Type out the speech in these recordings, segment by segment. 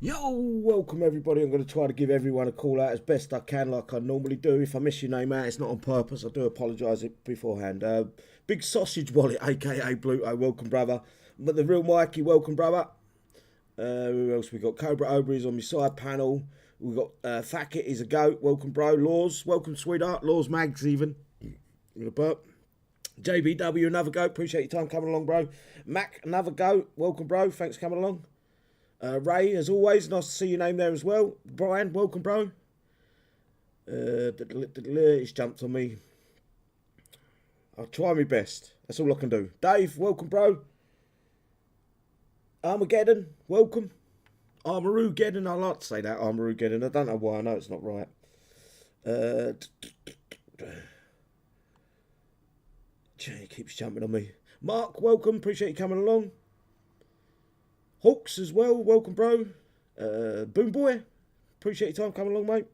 Yo, welcome everybody. I'm going to try to give everyone a call out as best I can, like I normally do. If I miss your name out, it's not on purpose. I do apologise beforehand. Big Sausage Wallet, aka Bluto, welcome brother. But the real Mikey, welcome brother. Who else we got? Cobra Oberie's on my side panel. We got Thackett, he's a goat. Welcome bro. Laws, welcome sweetheart. Laws Mags even. Gonna burp. JBW, another goat. Appreciate your time coming along, bro. Mac, another goat. Welcome, bro. Thanks for coming along. Ray, as always, nice to see your name there as well. Brian, welcome, bro. It's jumped on me. I'll try my best. That's all I can do. Dave, welcome, bro. Armageddon, welcome. Armarugeddon, I like to say that, Armarugeddon. I don't know why, I know it's not right. He keeps jumping on me. Mark, welcome. Appreciate you coming along. Hawks as well. Welcome, bro. Boom Boy. Appreciate your time coming along, mate.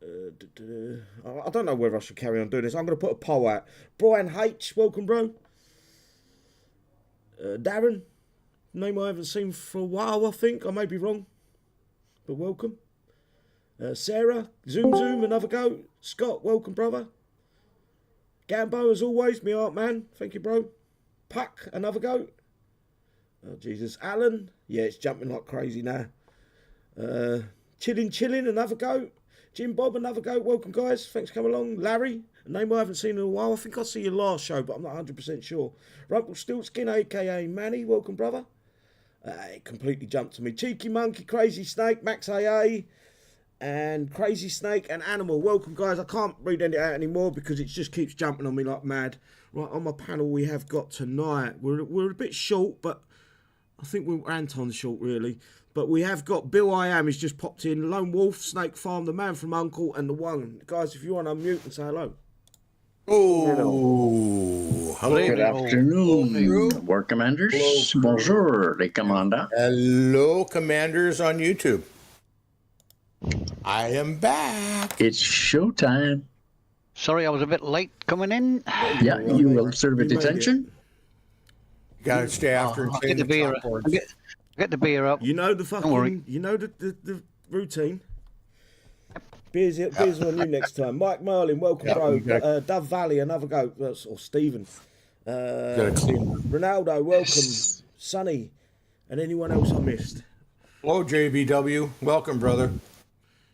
I don't know whether I should carry on doing this. I'm going to put a poll out. Brian H. Welcome, bro. Darren. Name I haven't seen for a while, I think. I may be wrong. But welcome. Sarah. Zoom. Another go. Scott. Welcome, brother. Gambo, as always, me art man. Thank you, bro. Puck, another go. Oh, Jesus. Alan. Yeah, it's jumping like crazy now. Chilling, another go. Jim Bob, another go. Welcome, guys. Thanks for coming along. Larry, a name I haven't seen in a while. I think I see your last show, but I'm not 100% sure. Rumpelstiltskin, a.k.a. Manny. Welcome, brother. It completely jumped to me. Cheeky Monkey, Crazy Snake, Max AA. And Crazy Snake and Animal. Welcome, guys. I can't read it out anymore because it just keeps jumping on me like mad. Right, on my panel we have got tonight. We're a bit short, but I think Anton's short, really. But we have got Bill I Am, he's just popped in. Lone Wolf, Snake Farm, The Man from Uncle, and The One. Guys, if you want to unmute and say hello. Oh, hello. Good afternoon, War Commanders. Hello. Bonjour, les commandants. Hello, Commanders on YouTube. I am back. It's showtime. Sorry, I was a bit late coming in. Yeah, you will serve a detention. You gotta stay after and I'll change get the beer. Get the beer up. You know the fucking, you know the routine. Beers on you next time. Mike Merlin, welcome, bro. Dove Valley, another go. Or Stephen. Ronaldo, welcome. Sonny, and anyone else I missed. Hello, JBW. Welcome, brother.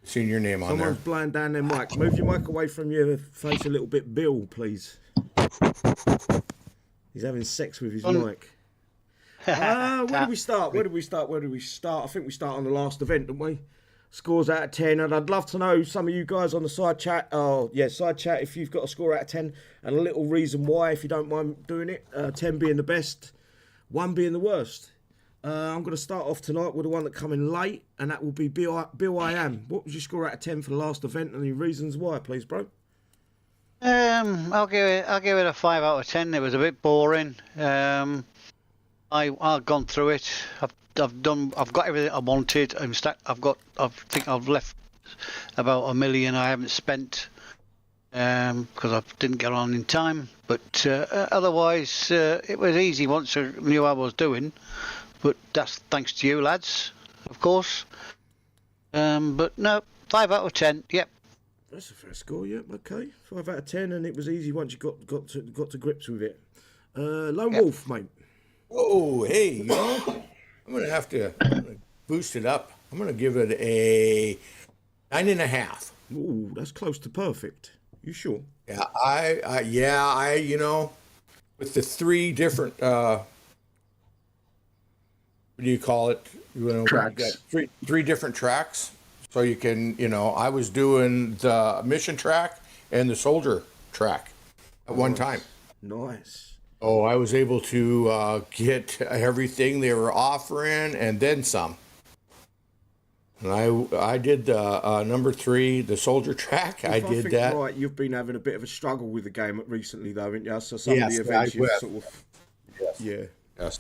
Seen your name on Someone's there. blowing down their mic. Move your mic away from your face a little bit, Bill, please. He's having sex with his mic. Where did we start? Where did we start? I think we start on the last event, didn't we? Scores out of 10, and I'd love to know some of you guys on the side chat. Oh, yeah, side chat, if you've got a score out of 10, and a little reason why, if you don't mind doing it. 10 being the best, 1 being the worst. I'm going to start off tonight with the one that come in late, and that will be Bill I Am. What was your score out of 10 for the last event, and the reasons why, please, bro? I'll give it a 5 out of 10. It was a bit boring. I've gone through it. I've got everything I wanted. I think I've left about $1 million I haven't spent because I didn't get on in time. But otherwise, it was easy once I knew what I was doing. But that's thanks to you, lads, of course. But no, 5 out of 10. Yep. That's a fair score. Yep. Okay, 5 out of 10, and it was easy once you got to grips with it. Lone Wolf, mate. Oh, hey, you know, I'm gonna have to boost it up. I'm gonna give it a 9.5. Ooh, that's close to perfect. You sure? Yeah, I you know, with the 3 different what do you call it? Tracks. Three different tracks. So you can, you know, I was doing the mission track and the soldier track at one time. Nice. Oh, I was able to get everything they were offering and then some. And I did the number 3, the soldier track. I did that. Right, you've been having a bit of a struggle with the game recently, though, haven't you? So some of the events you sort of, yes. Yes.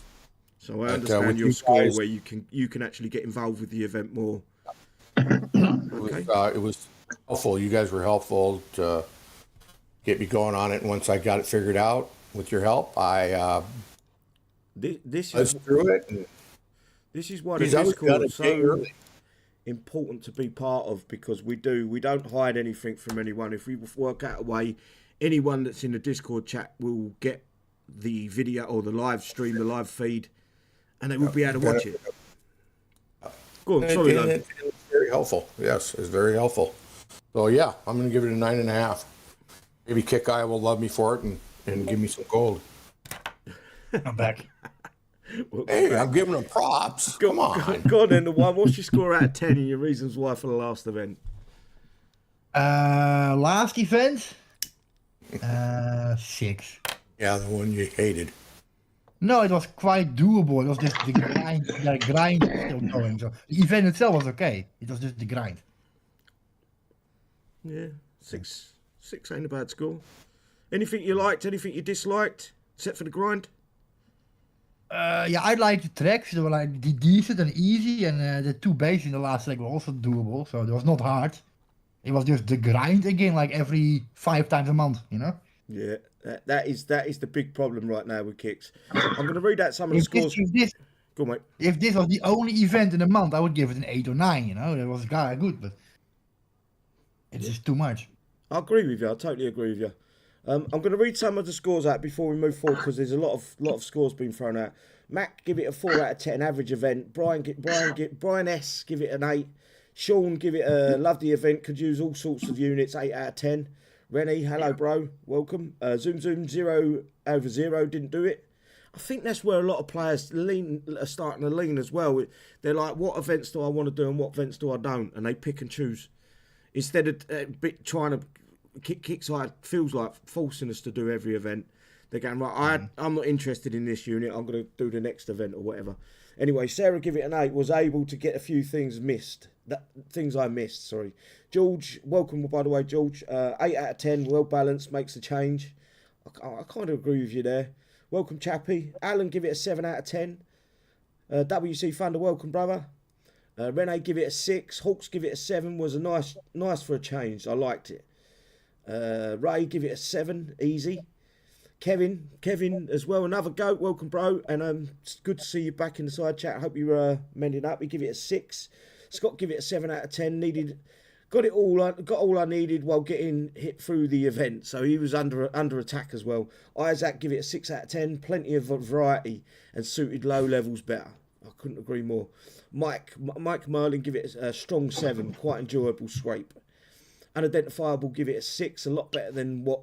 So I understand your score where you can actually get involved with the event more. Okay. It was helpful. You guys were helpful to get me going on it. And once I got it figured out with your help, I this was through it. And This is why the He's always got Discord a is day so early. important to be part of, because we don't hide anything from anyone. If we work out a way, anyone that's in the Discord chat will get the video or the live stream, the live feed, and they will be able to watch it. Go on, sorry, And it's very helpful. Yes, it's very helpful. So yeah, I'm going to give it a 9.5. Maybe Kixeye will love me for it and give me some gold. I'm back. Hey, I'm giving them props. Come on. Go on then, the one. What's your score out of 10 and your reasons why for the last event? Last event, 6. Yeah, the one you hated. No, it was quite doable. It was just the grind. The grind was still going. So the event itself was okay. It was just the grind. Yeah, 6 ain't a bad score. Anything you liked? Anything you disliked? Except for the grind? Yeah, I liked the tracks. They were like decent and easy, and the 2 bases in the last leg were also doable. So it was not hard. It was just the grind again, like every 5 times a month, you know. Yeah, that is the big problem right now with kicks. I'm going to read out some of the scores. Go on, mate. If this was the only event in a month, I would give it an 8 or 9. You know, that was good, but it's just too much. I agree with you. I totally agree with you. I'm going to read some of the scores out before we move forward, because there's a lot of scores being thrown out. Mac, give it a 4 out of 10, average event. Brian S, give it an 8. Sean, give it a love the event, could use all sorts of units, 8 out of 10. Rennie, hello bro, welcome. Zoom 0/0 didn't do it. I think that's where a lot of players are starting to lean as well. They're like, what events do I want to do and what events do I don't? And they pick and choose. Instead of trying to... Kixeye feels like forcing us to do every event. They're going, right, I'm not interested in this unit, I'm going to do the next event or whatever. Anyway, Sarah, give it an 8, was able to get a few things things I missed, sorry. George, welcome, by the way, George. 8 out of 10, well balanced, makes a change. I kind of agree with you there. Welcome, Chappie. Alan, give it a 7 out of 10. WC Thunder, welcome, brother. Rene, give it a 6. Hawks, give it a 7, was a nice for a change. I liked it. Ray, give it a 7, easy. Kevin as well, another goat, welcome bro, and it's good to see you back in the side chat. I hope you're mending up. We give it a 6. Scott, give it a 7 out of 10. Got all I needed while getting hit through the event, so he was under attack as well. Isaac, give it a 6 out of 10. Plenty of variety and suited low levels better. I couldn't agree more. Mike Merlin, give it a strong 7. Quite enjoyable scrape. Unidentifiable, give it a 6. A lot better than what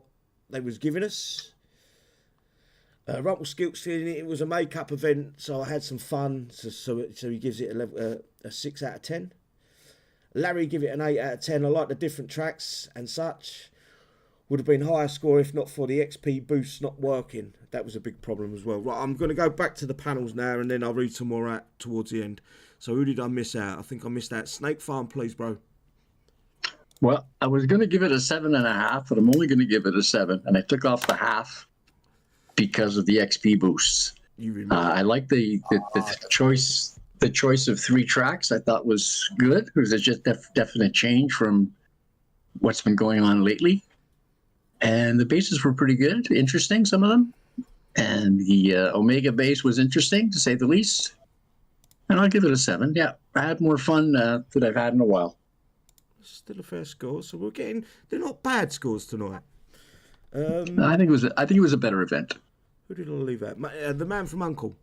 they was giving us. Rumpelstiltskin, it was a make-up event, so I had some fun. So he gives it a 6 out of 10. Larry, give it an 8 out of 10. I like the different tracks and such. Would have been higher score if not for the XP boost not working. That was a big problem as well. Right, I'm going to go back to the panels now, and then I'll read some more out towards the end. So who did I miss out? I think I missed out. Snake Farm, please, bro. Well, I was going to give it a 7.5, but I'm only going to give it a 7, and I took off the half because of the XP boosts. I like the choice. The choice of 3 tracks I thought was good. It was a just definite change from what's been going on lately, and the bases were pretty good, interesting, some of them, and the Omega base was interesting to say the least. And I'll give it a 7. Yeah, I had more fun than I've had in a while. Still a fair score, so they're not bad scores tonight. I think it was a better event. Who did I leave out? The man from Uncle.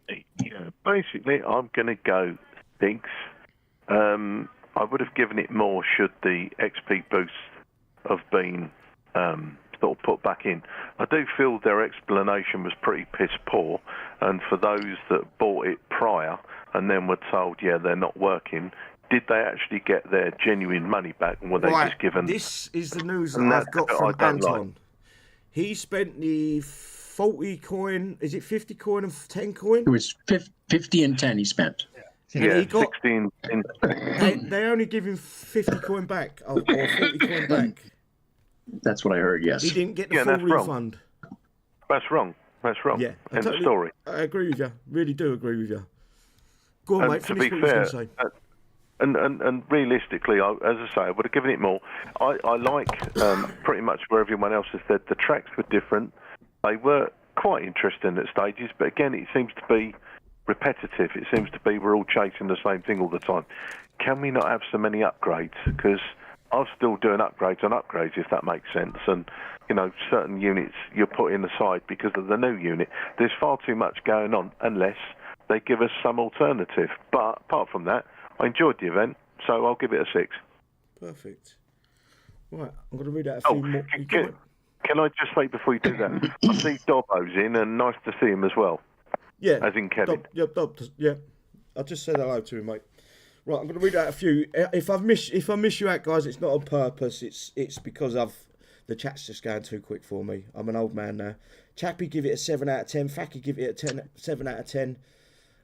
Yeah, basically, I'm going to go Styx. I would have given it more should the XP boost have been sort of put back in. I do feel their explanation was pretty piss poor, and for those that bought it prior and then were told, yeah, they're not working, did they actually get their genuine money back, and were they just given... This is the news that I've got from Anton. Like. He spent the 40 coin, is it 50 coin and 10 coin? It was 50 and 10 he spent. Yeah, he got, 16. They only give him 50 coin back, or 40 coin back. That's what I heard, yes. He didn't get the full refund. That's wrong. Yeah, end of story. I agree with you. Really do agree with you. Go on, mate, finish what you were going to say. And realistically, as I say, I would have given it more. I like pretty much where everyone else has said the tracks were different. They were quite interesting at stages, but again, it seems to be repetitive. It seems to be we're all chasing the same thing all the time. Can we not have so many upgrades? Because I'm still doing upgrades on upgrades, if that makes sense. And, you know, certain units you're putting aside because of the new unit. There's far too much going on unless they give us some alternative. But apart from that, I enjoyed the event, so I'll give it a 6. Perfect. Right, I'm going to read out a few more. Can I just say before you do that, I see Dobbo's in, and nice to see him as well. Yeah. As in Kevin. Dob, yeah. I just said hello to him, mate. Right, I'm going to read out a few. If I miss you out, guys, it's not on purpose. It's because the chat's just going too quick for me. I'm an old man now. Chappie, give it a 7 out of 10. Facky, give it a 7 out of 10.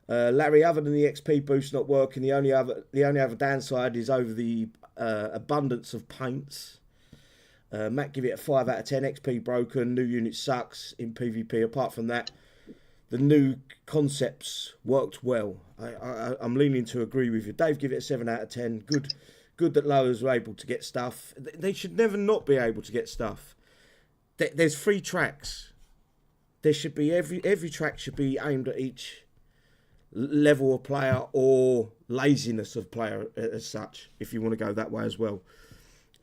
Larry, other than the XP boost not working, the only other downside is over the abundance of paints. Matt, give it a 5 out of 10. XP broken. New unit sucks in PvP. Apart from that, the new concepts worked well. I'm leaning to agree with you. Dave, give it a 7 out of 10. Good that lowers were able to get stuff. They should never not be able to get stuff. There's 3 tracks. There should be every track should be aimed at each level of player or laziness of player as such, if you want to go that way as well.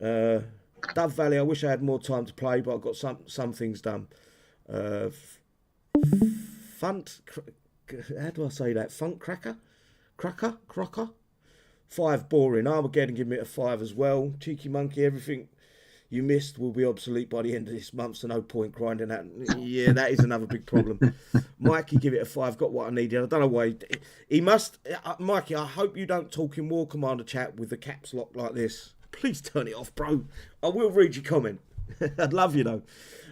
Dove Valley, I wish I had more time to play, but I've got some things done. Funt, how do I say that? Funk Crocker? 5 boring. Armageddon, give me a 5 as well. Cheeky Monkey, everything you missed will be obsolete by the end of this month, so no point grinding that. Yeah, that is another big problem. Mikey, give it a 5. Got what I needed. I don't know why. He must... Mikey, I hope you don't talk in War Commander chat with the caps lock like this. Please turn it off, bro. I will read your comment. I'd love you, though.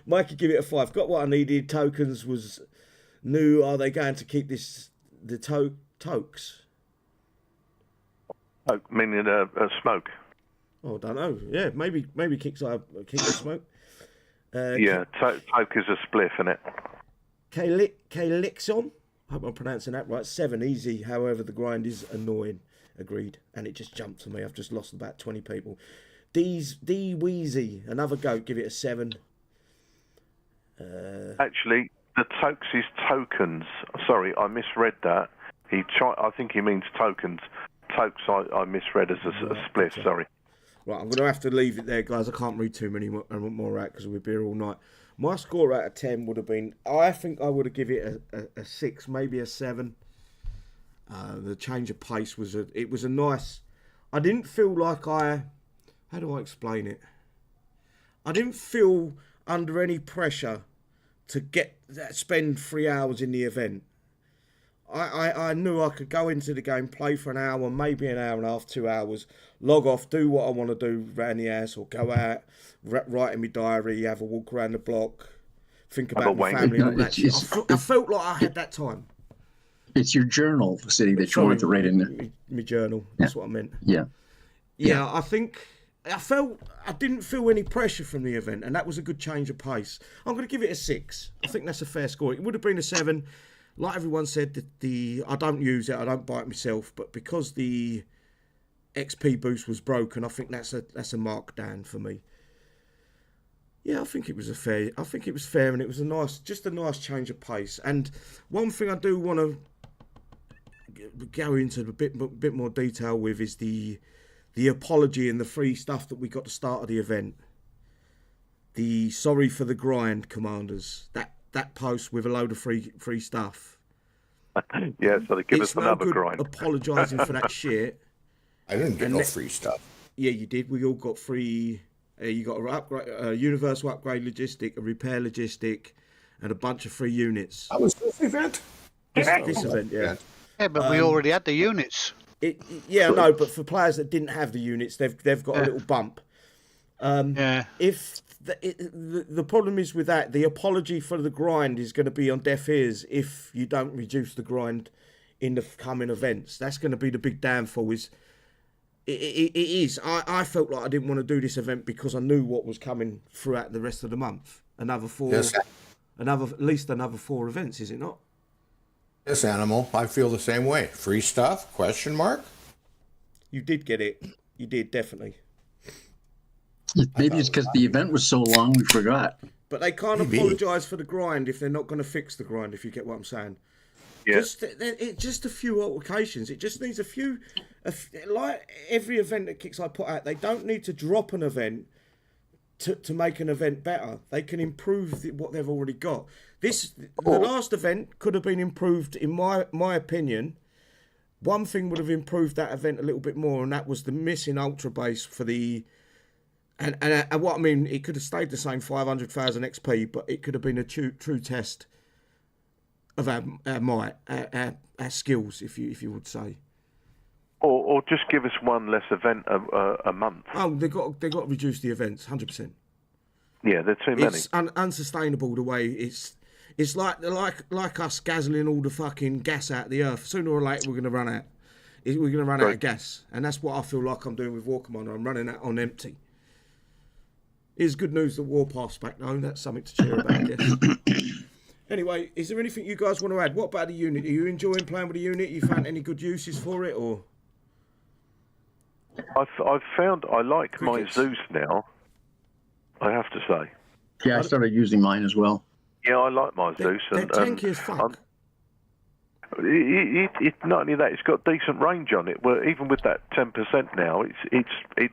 Mikey, give it a 5. Got what I needed. Tokens was new. Are they going to keep this... the tokes? Oh, meaning a smoke. Oh, I don't know. Yeah, maybe kixeye smoke. Yeah, toke is a spliff, isn't it? Kalixon. Hope I'm pronouncing that right. 7, easy. However, the grind is annoying. Agreed. And it just jumped to me. I've just lost about 20 people. D Weezy, another goat. Give it a 7. Actually, the tokes is tokens. Sorry, I misread that. I think he means tokens. Tokes, I misread as a spliff. Okay. Sorry. Right, I'm going to have to leave it there, guys. I can't read too many more out because we'll be here all night. My score out of 10 would have been... I think I would have given it a 6, maybe a 7. The change of pace was a nice... I didn't feel like how do I explain it? I didn't feel under any pressure to spend 3 hours in the event. I knew I could go into the game, play for an hour, maybe an hour and a half, 2 hours, log off, do what I want to do around the house, or go out, write in my diary, have a walk around the block, think about my family and all that shit. I felt like I had that time. It's your journal, City, that you wanted to write in there. My journal, that's what I meant. Yeah. Yeah, I think I didn't feel any pressure from the event, and that was a good change of pace. I'm going to give it a 6. I think that's a fair score. It would have been a 7. Like everyone said, I don't use it, I don't buy it myself, but because the XP boost was broken, I think that's a markdown for me. Yeah, I think it was fair, and it was a nice change of pace. And one thing I do want to go into a bit more detail with is the apology and the free stuff that we got to start of the event. The sorry for the grind, Commanders. That post with a load of free stuff. Yeah, so they give us another grind. Apologising for that shit. I didn't get no free stuff. Yeah, you did. We all got free. You got a universal upgrade logistic, a repair logistic, and a bunch of free units. That was this event. This event, yeah. Yeah, but we already had the units. No, but for players that didn't have the units, they've got a little bump. If the problem is with that, the apology for the grind is going to be on deaf ears if you don't reduce the grind in the coming events. That's going to be the big downfall. It is. I felt like I didn't want to do this event because I knew what was coming throughout the rest of the month. At least another 4 events, is it not? Yes, Animal. I feel the same way. Free stuff? Question mark? You did get it. You did, definitely. Maybe it's because the event was so long we forgot. But they can't apologise for the grind if they're not going to fix the grind, if you get what I'm saying. Yeah. Just a few altercations. It just needs a few. Like every event that kixeye put out, they don't need to drop an event to make an event better. They can improve what they've already got. The last event could have been improved, in my opinion. One thing would have improved that event a little bit more, and that was the missing ultra base for the. And what I mean, it could have stayed the same 500,000 XP, but it could have been a true test of our might, our skills, if you would say. Or just give us one less event a month. Oh, they got to reduce the events, 100%. Yeah, they're too many. It's unsustainable the way it's like us guzzling all the fucking gas out of the earth. Sooner or later, we're going to run out. We're going to run out of gas, and that's what I feel like I'm doing with War Commander. I'm running out on empty. It's good news that Warpath's back though. That's something to cheer about, I guess. Anyway, is there anything you guys want to add? What about the unit? Are you enjoying playing with the unit? You found any good uses for it, or? I've found I like my Zeus now. I have to say. Yeah, I started using mine as well. Yeah, I like my Zeus. They're tanky as fuck. It not only that, it's got decent range on it. Well, even with that 10% now, it's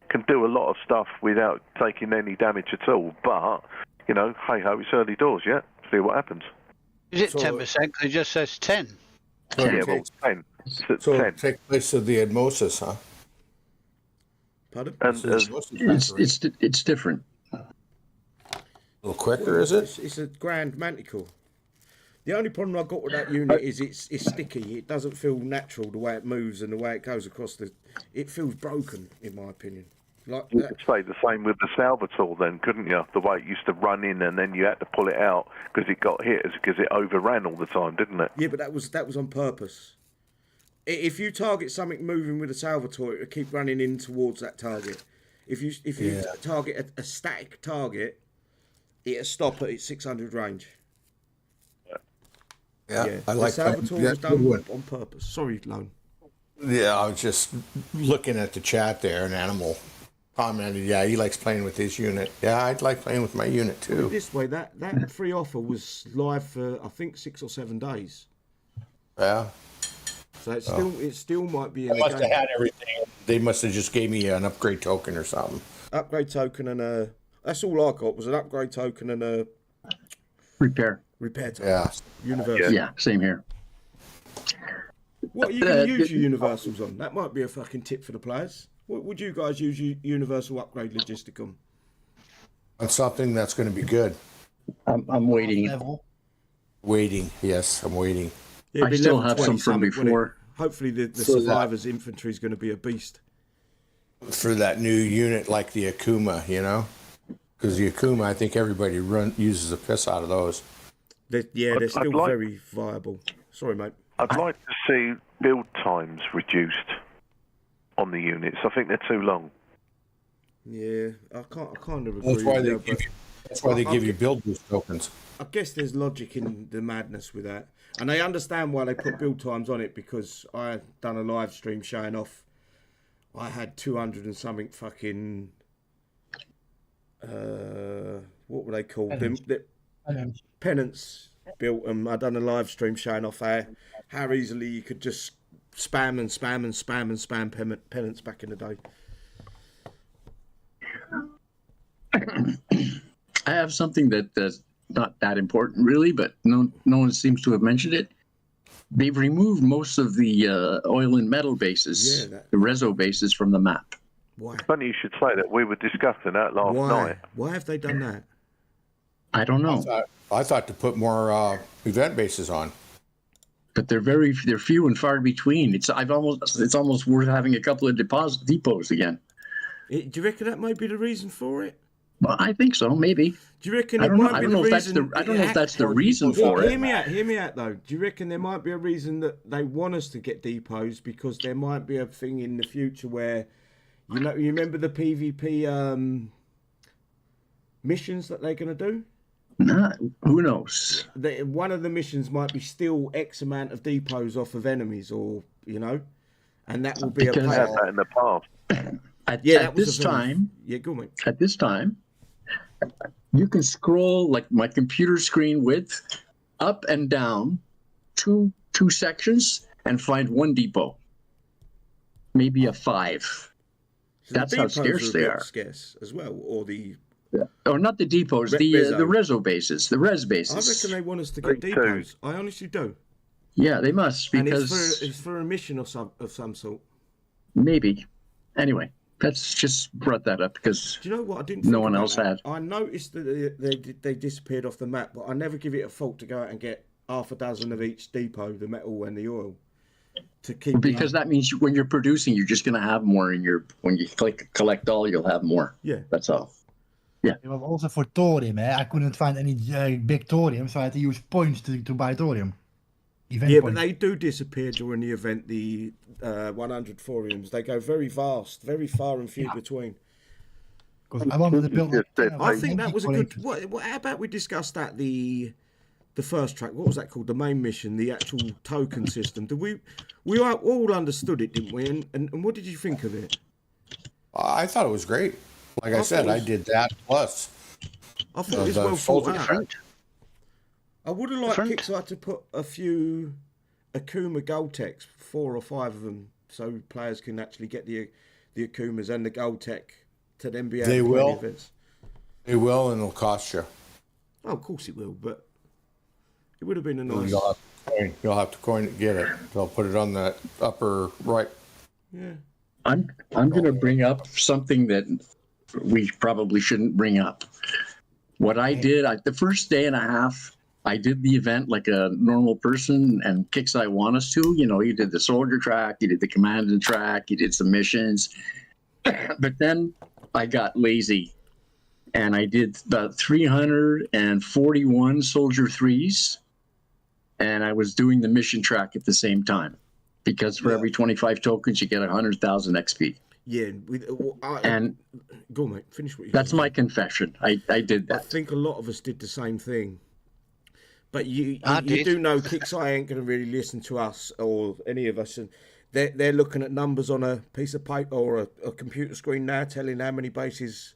can do a lot of stuff without taking any damage at all. But hey ho, it's early doors. Yeah, see what happens. Is it 10%? It just says 10. Yeah, well, 10. So 10. Take place of the Admosis, huh? Pardon? And it's different. A little quicker, is it? It's a Grand Manticore. The only problem I've got with that unit is it's sticky. It doesn't feel natural the way it moves and the way it goes across the. It feels broken, in my opinion. Like you could say the same with the Salvatore, then, couldn't you? The way it used to run in and then you had to pull it out because it got hit, because it overran all the time, didn't it? Yeah, but that was on purpose. If you target something moving with a Salvatore, it will keep running in towards that target. If you target a static target, it'll stop at its 600 range. Yeah, I like the Salvatore was done on purpose. Sorry, Lone. Yeah, I was just looking at the chat there. An animal commented, yeah, he likes playing with his unit. Yeah, I'd like playing with my unit too. This way, that free offer was live for I think 6 or 7 days. Yeah. So it still might be in I the must game. have had everything. They must have just gave me an upgrade token or something. Upgrade token and that's all I got was an upgrade token and a Repair token. Yeah. Universal. Yeah, same here. What are you going to use your universals on? That might be a fucking tip for the players. What would you guys use your universal upgrade logisticum? On something that's going to be good. I'm waiting. Waiting, yes, I'm waiting. Yeah, I still have some from before. Hopefully the survivors infantry is going to be a beast. For that new unit like the Akuma, because the Akuma, I think everybody uses the piss out of those. They're still very viable. Sorry, mate. I'd like to see build times reduced on the units. I think they're too long. Yeah, I kind of agree. That's why they give you build boost tokens. I guess there's logic in the madness with that. And I understand why they put build times on it, because I done a live stream showing off. I had 200 and something fucking... what were they called? Pennants built them. I done a live stream showing off how easily you could just spam pennants back in the day. I have something that's not that important really, but no one seems to have mentioned it. They've removed most of the oil and metal bases, the reso bases from the map. Why? It's funny you should say that. We were discussing that last night. Why have they done that? I don't know. I thought to put more event bases on. But they're few and far between. It's almost worth having a couple of depots again. Do you reckon that might be the reason for it? Well, I think so, maybe. Do you reckon I don't know if that's the reason for it. Hear me out though. Do you reckon there might be a reason that they want us to get depots, because there might be a thing in the future where, you remember the PvP missions that they're going to do? Nah, who knows? One of the missions might be steal X amount of depots off of enemies, or and that will be had that in the past. At this time, go on, mate. At this time, you can scroll like my computer screen width up and down 2 2 sections and find 1 depot, maybe a 5. So That's the how depots scarce are a they bit are. scarce as well, or the. Or not the depots, the reso bases, the res bases. I reckon they want us to get Me too. depots. I honestly do. Yeah, they must, because and it's for a mission of some sort. maybe. Anyway, that's just brought that up because Do you know what I didn't? no think one about else that? had. I noticed that they disappeared off the map, but I never give it a fault to go out and get half a dozen of each depot, the metal and the oil, to keep. Because that means when you're producing, you're just going to have more in your. When you collect all, you'll have more. Yeah, That's all. It was also for thorium. I couldn't find any big thorium, so I had to use points to buy thorium. Event yeah, points. but they do disappear during the event. The 100 thoriums, they go very vast, very far and few between. Because I wanted to build. I think that was a good. How about we discuss that the first track? What was that called? The main mission, the actual token system. Did we all understood it, didn't we? And what did you think of it? I thought it was great. Like I said, I did that plus. I thought it was well thought out. I would have liked Kixeye to put a few Akuma Gold Techs, 4 or 5 of them, so players can actually get the Akumas and the Gold Tech to then be able to play the events. They will, and it'll cost you. Oh, of course it will, but it would have been a nice. You'll have to coin it, get it. They'll put it on the upper right. Yeah. I'm going to bring up something that we probably shouldn't bring up. What I did, the first day and a half, I did the event like a normal person, and Kixeye want us to. You know, he did the soldier track, he did the commandant track, he did some missions. But then I got lazy, and I did about 341 soldier 3s, and I was doing the mission track at the same time. Because for every 25 tokens, you get 100,000 XP. Yeah, and go on, mate. Finish what you. That's my confession. I did that. I think a lot of us did the same thing. But you do know Kixeye ain't going to really listen to us or any of us, and they're looking at numbers on a piece of paper or a computer screen now, telling how many bases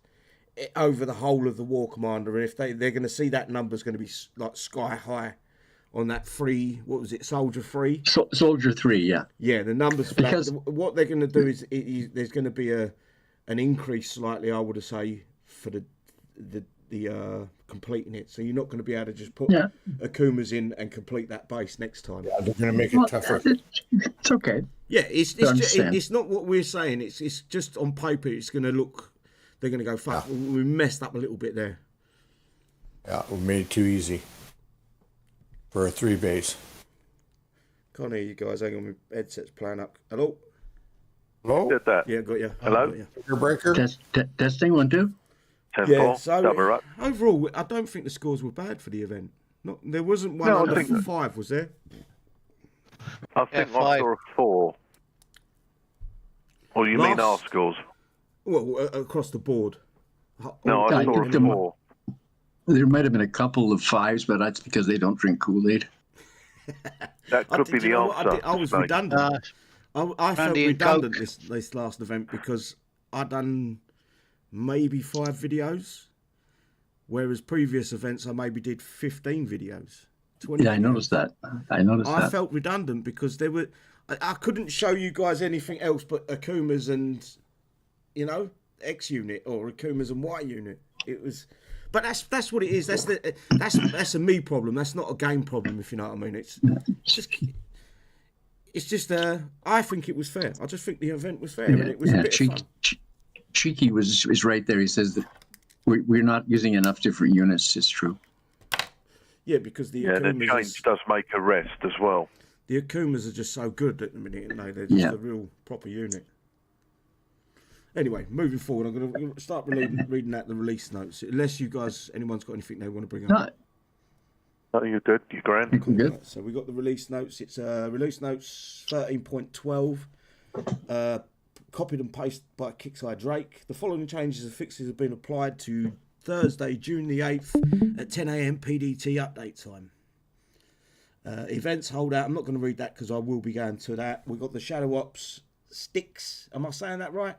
over the whole of the War Commander, and if they're going to see that number's going to be like sky high. On that free, what was it, Soldier 3? Soldier 3, yeah. Yeah, the numbers for because that. What they're going to do is there's going to be an increase slightly, I would say, for the completing it. So you're not going to be able to just put Akumas in and complete that base next time. Yeah, they're going to make it tougher. It's okay. Yeah, it's not what we're saying. It's just on paper. It's going to look. They're going to go, fuck. Yeah. We messed up a little bit there. Yeah, we made it too easy. For a 3 base. Can't hear you guys. Hang on, my headset's playing up. Hello? Hello? Did that? Yeah, got you. Hello? Got you. Breaker? Testing 1, 2. 10-4, yeah, so double up. Overall, I don't think the scores were bad for the event. There wasn't one under 5, was there? I think I saw a 4. Or you mean our scores? Well, across the board. No, I saw a 4. There might have been a couple of 5s, but that's because they don't drink Kool-Aid. That could be the answer. I was redundant. I felt redundant this last event because I done maybe 5 videos, whereas previous events I maybe did 15 videos. 20 yeah, I noticed that. I felt redundant because I couldn't show you guys anything else but Akumas and, X unit or Akumas and Y unit. It was. But that's what it is. That's a me problem. That's not a game problem, if you know what I mean. It's just. I think it was fair. I just think the event was fair, and it was a bit of fun. Cheeky is right there. He says that we're not using enough different units. It's true. Yeah, because the change does make a rest as well. The Akumas are just so good at the minute, and they're just a real proper unit. Anyway, moving forward, I'm going to start reading out the release notes. Unless anyone's got anything they want to bring up. No, you're good. You're grand. Cool. Good. Right, so we got the release notes. It's release notes 13.12. Copied and pasted by Kixeye Drake. The following changes and fixes have been applied to Thursday, June the 8th at 10 a.m. PDT update time. Events Holdout. I'm not going to read that because I will be going to that. We've got the Shadow Ops Styx. Am I saying that right?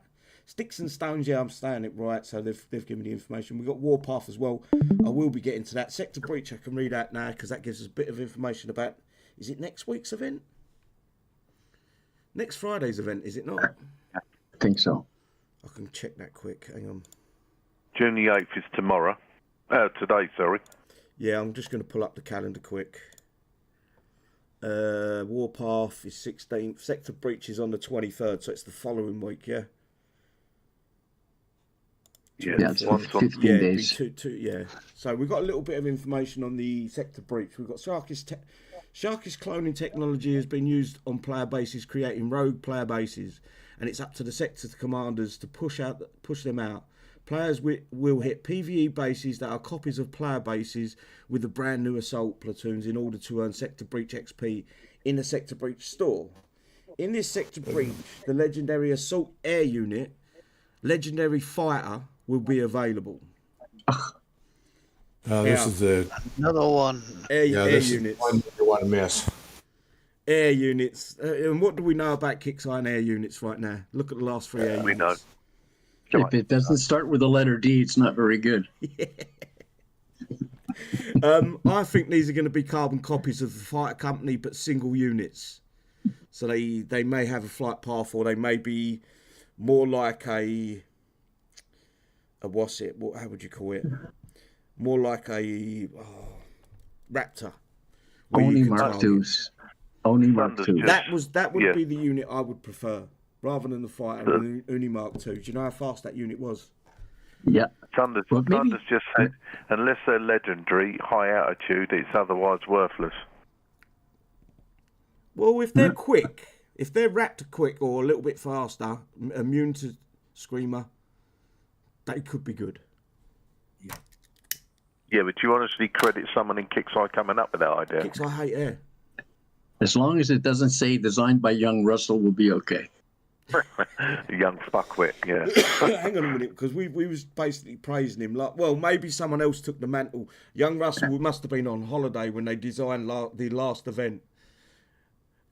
Sticks and Stones, yeah, I'm saying it right, so they've given me the information. We've got Warpath as well. I will be getting to that. Sector Breach, I can read out now because that gives us a bit of information about Is it next week's event? Next Friday's event, is it not? I think so. I can check that quick. Hang on. June the 8th is tomorrow. Today, sorry. Yeah, I'm just going to pull up the calendar quick. Warpath is 16th. Sector Breach is on the 23rd, so it's the following week, yeah? Yeah, it's 15 days. Yeah. So we've got a little bit of information on the Sector Breach. We've got Sharkish cloning technology has been used on player bases, creating rogue player bases, and it's up to the Sector Commanders to push them out. Players will hit PvE bases that are copies of player bases with the brand new assault platoons in order to earn Sector Breach XP in the Sector Breach store. In this Sector Breach, the legendary assault air unit, legendary fighter, will be available. This is the Another one. Air this units. is one you want to miss. Air units. And what do we know about kixeye and air units right now? Look at the last 3 air units. We know. If it doesn't start with the letter D, it's not very good. I think these are going to be carbon copies of the fighter company, but single units. So they may have a flight path, or they may be more like a what's it? How would you call it? More like a Raptor. Only Mark IIs. Only Mark II. That would be the unit I would prefer, rather than the fighter and Uni Mark II. Do you know how fast that unit was? Yeah. Thunder's just said, unless they're legendary, high altitude, it's otherwise worthless. Well, if they're quick, if they're Raptor quick or a little bit faster, immune to Screamer, they could be good. Yeah, but do you honestly credit someone in Kixeye coming up with that idea? Kixeye hate air. As long as it doesn't say designed by young Russell, we'll be okay. Young fuckwit, yeah. Hang on a minute, because we was basically praising him. Like, well, maybe someone else took the mantle. Young Russell must have been on holiday when they designed the last event,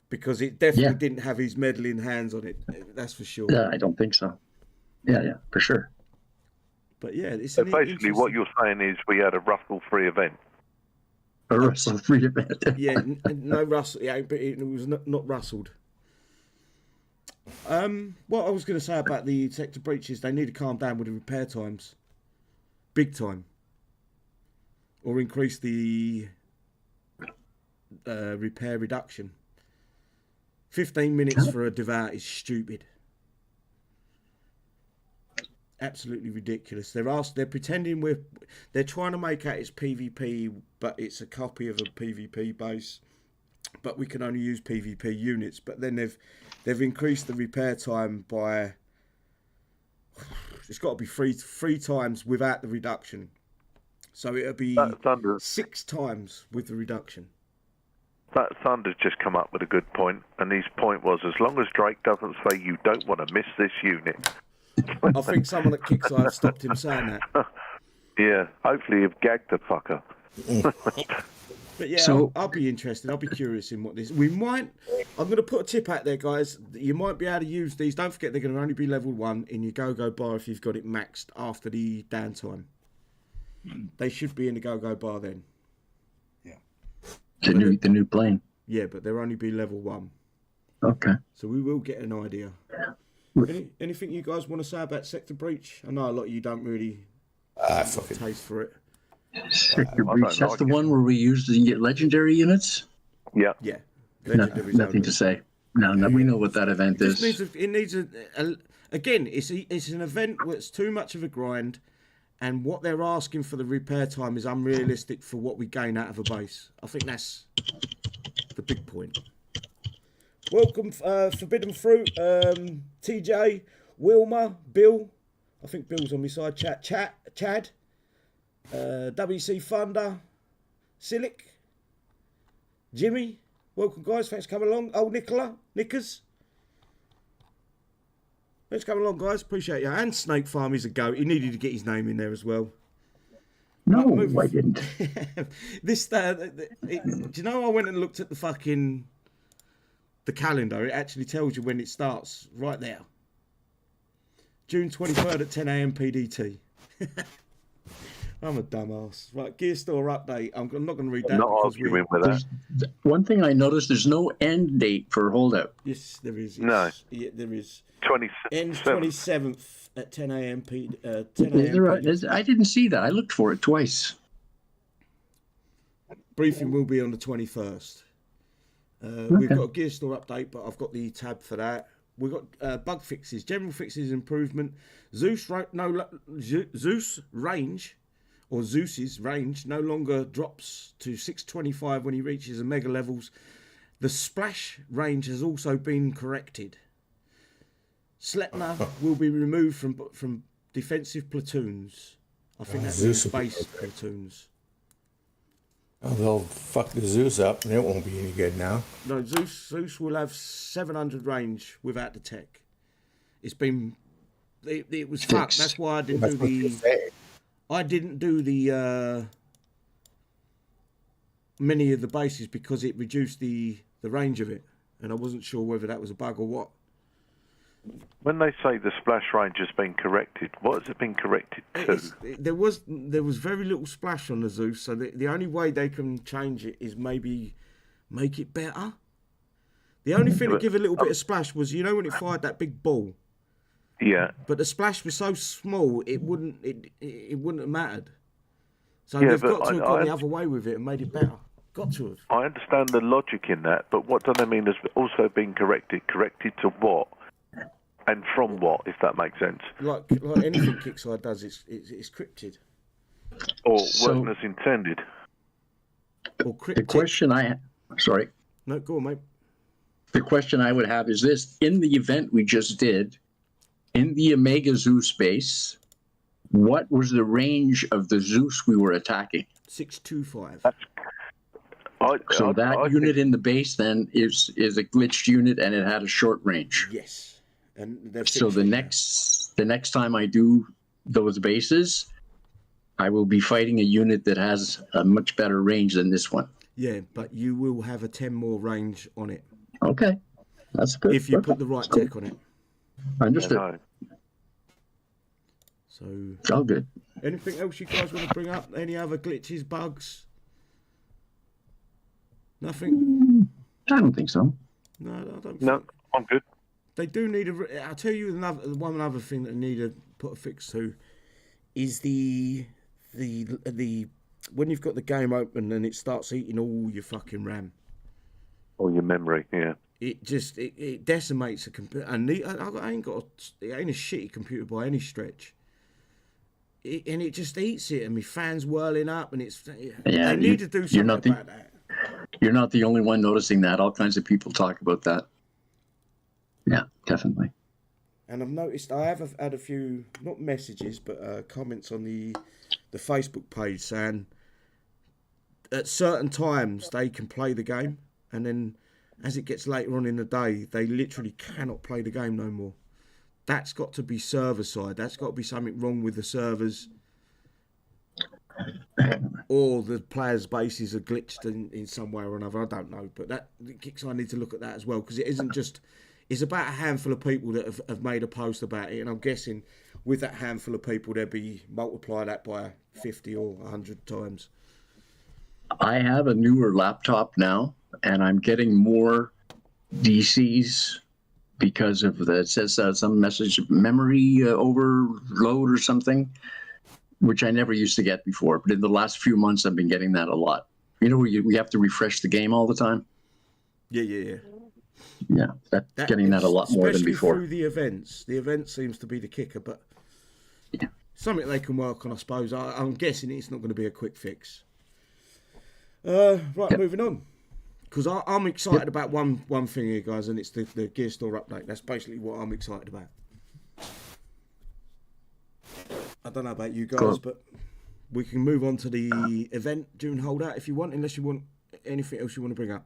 because it definitely didn't have his meddling hands on it. That's for sure. Yeah, I don't think so. Yeah, for sure. But yeah, it's so basically what you're saying is we had a Russell-free event. A Russell-free event. Yeah, no Russell. Yeah, but it was not rustled. What I was going to say about the Sector Breaches, they need to calm down with the repair times. Big time. Or increase the repair reduction. 15 minutes for a Devout is stupid. Absolutely ridiculous. They're pretending they're trying to make out it's PvP, but it's a copy of a PvP base. But we can only use PvP units. But then they've increased the repair time by, it's got to be three times without the reduction. So it'll be 6 times with the reduction. That Thunder's just come up with a good point, and his point was, as long as Drake doesn't say you don't want to miss this unit. I think someone at Kixeye stopped him saying that. Yeah, hopefully you've gagged the fucker. But yeah, I'll be interested. I'll be curious in what this. I'm going to put a tip out there, guys. You might be able to use these. Don't forget they're going to only be level 1 in your go-go bar if you've got it maxed after the downtime. They should be in the go-go bar then. Yeah. The new plane. Yeah, but they'll only be level 1. Okay. So we will get an idea. Anything you guys want to say about Sector Breach? I know a lot of you don't really taste for it. Sector Breach, that's the one where we use the legendary units? Yeah. Yeah. Nothing to say. No, we know what that event is. It needs again, it's an event that's too much of a grind, and what they're asking for the repair time is unrealistic for what we gain out of a base. I think that's the big point. Welcome, Forbidden Fruit, TJ, Wilma, Bill. I think Bill's on my side. Chad, WC Thunder, Silic, Jimmy. Welcome, guys. Thanks for coming along. Oh, Nickers. Thanks for coming along, guys. Appreciate you. And Snake Farm is a goat. He needed to get his name in there as well. No, I didn't. Do you know I went and looked at the calendar? It actually tells you when it starts right there. June 23rd at 10 a.m. PDT. I'm a dumbass. Right, gear store update. I'm not going to read that. Not because arguing with that. One thing I noticed, there's no end date for Holdout. Yes, there is. No. Yeah, there is. 27th. Ends 27th at 10 a.m. 10 Is there a.m. I didn't see that. I looked for it twice. Briefing will be on the 21st. We've got a gear store update, but I've got the tab for that. We've got bug fixes, general fixes, improvement. Zeus's range no longer drops to 625 when he reaches the mega levels. The splash range has also been corrected. Sleipnri will be removed from defensive platoons. I think that means base platoons. Oh, they'll fuck the Zeus up, and it won't be any good now. No, Zeus will have 700 range without the tech. It's been, it was fucked. That's why I didn't do the many of the bases, because it reduced the range of it, and I wasn't sure whether that was a bug or what. When they say the splash range has been corrected, what has it been corrected to? There was very little splash on the Zeus, so the only way they can change it is maybe make it better. The only thing that give a little bit of splash was, you know, when it fired that big ball. Yeah. But the splash was so small, it wouldn't have mattered. So they've got to have gone the other way with it and made it better. Got to have. I understand the logic in that, but what does that mean has also been corrected? Corrected to what? And from what, if that makes sense? Like anything kixeye does, it's cryptid. Or working as intended. Or cryptid. The question sorry. No, go on, mate. The question I would have is this: in the event we just did, in the Omega Zeus base, what was the range of the Zeus we were attacking? 625. So that unit in the base then is a glitched unit, and it had a short range. Yes. And so the next time I do those bases, I will be fighting a unit that has a much better range than this one. Yeah, but you will have a 10 more range on it. Okay, that's good. If you put the right tech on it. Understood. So all good. Anything else you guys want to bring up? Any other glitches, bugs? Nothing? I don't think so. No, I don't. No, I'm good. They do need I'll tell you one other thing that they need to put a fix to is the when you've got the game open and it starts eating all your fucking RAM. All your memory, yeah. It just it decimates a computer, and it ain't a shitty computer by any stretch. And it just eats it, and my fans whirling up, and they need to do something about that. You're not the only one noticing that. All kinds of people talk about that. Yeah, definitely. And I've noticed I have had a few, not messages, but comments on the Facebook page saying at certain times they can play the game, and then as it gets later on in the day, they literally cannot play the game no more. That's got to be server side. That's got to be something wrong with the servers. Or the players' bases are glitched in some way or another. I don't know. But that kixeye need to look at that as well, because it isn't just... It's about a handful of people that have made a post about it, and I'm guessing with that handful of people, there'll be multiply that by 50 or 100 times. I have a newer laptop now, and I'm getting more DCs because of it says some message memory overload or something, which I never used to get before. But in the last few months, I've been getting that a lot. You know, we have to refresh the game all the time. Yeah. Yeah, getting that a lot more than before. Especially through the events. The event seems to be the kicker, but something they can work on, I suppose. I'm guessing it's not going to be a quick fix. Moving on. Because I'm excited about one thing here, guys, and it's the gear store update. That's basically what I'm excited about. I don't know about you guys, but we can move on to the event June Holdout if you want, unless you want anything else you want to bring up.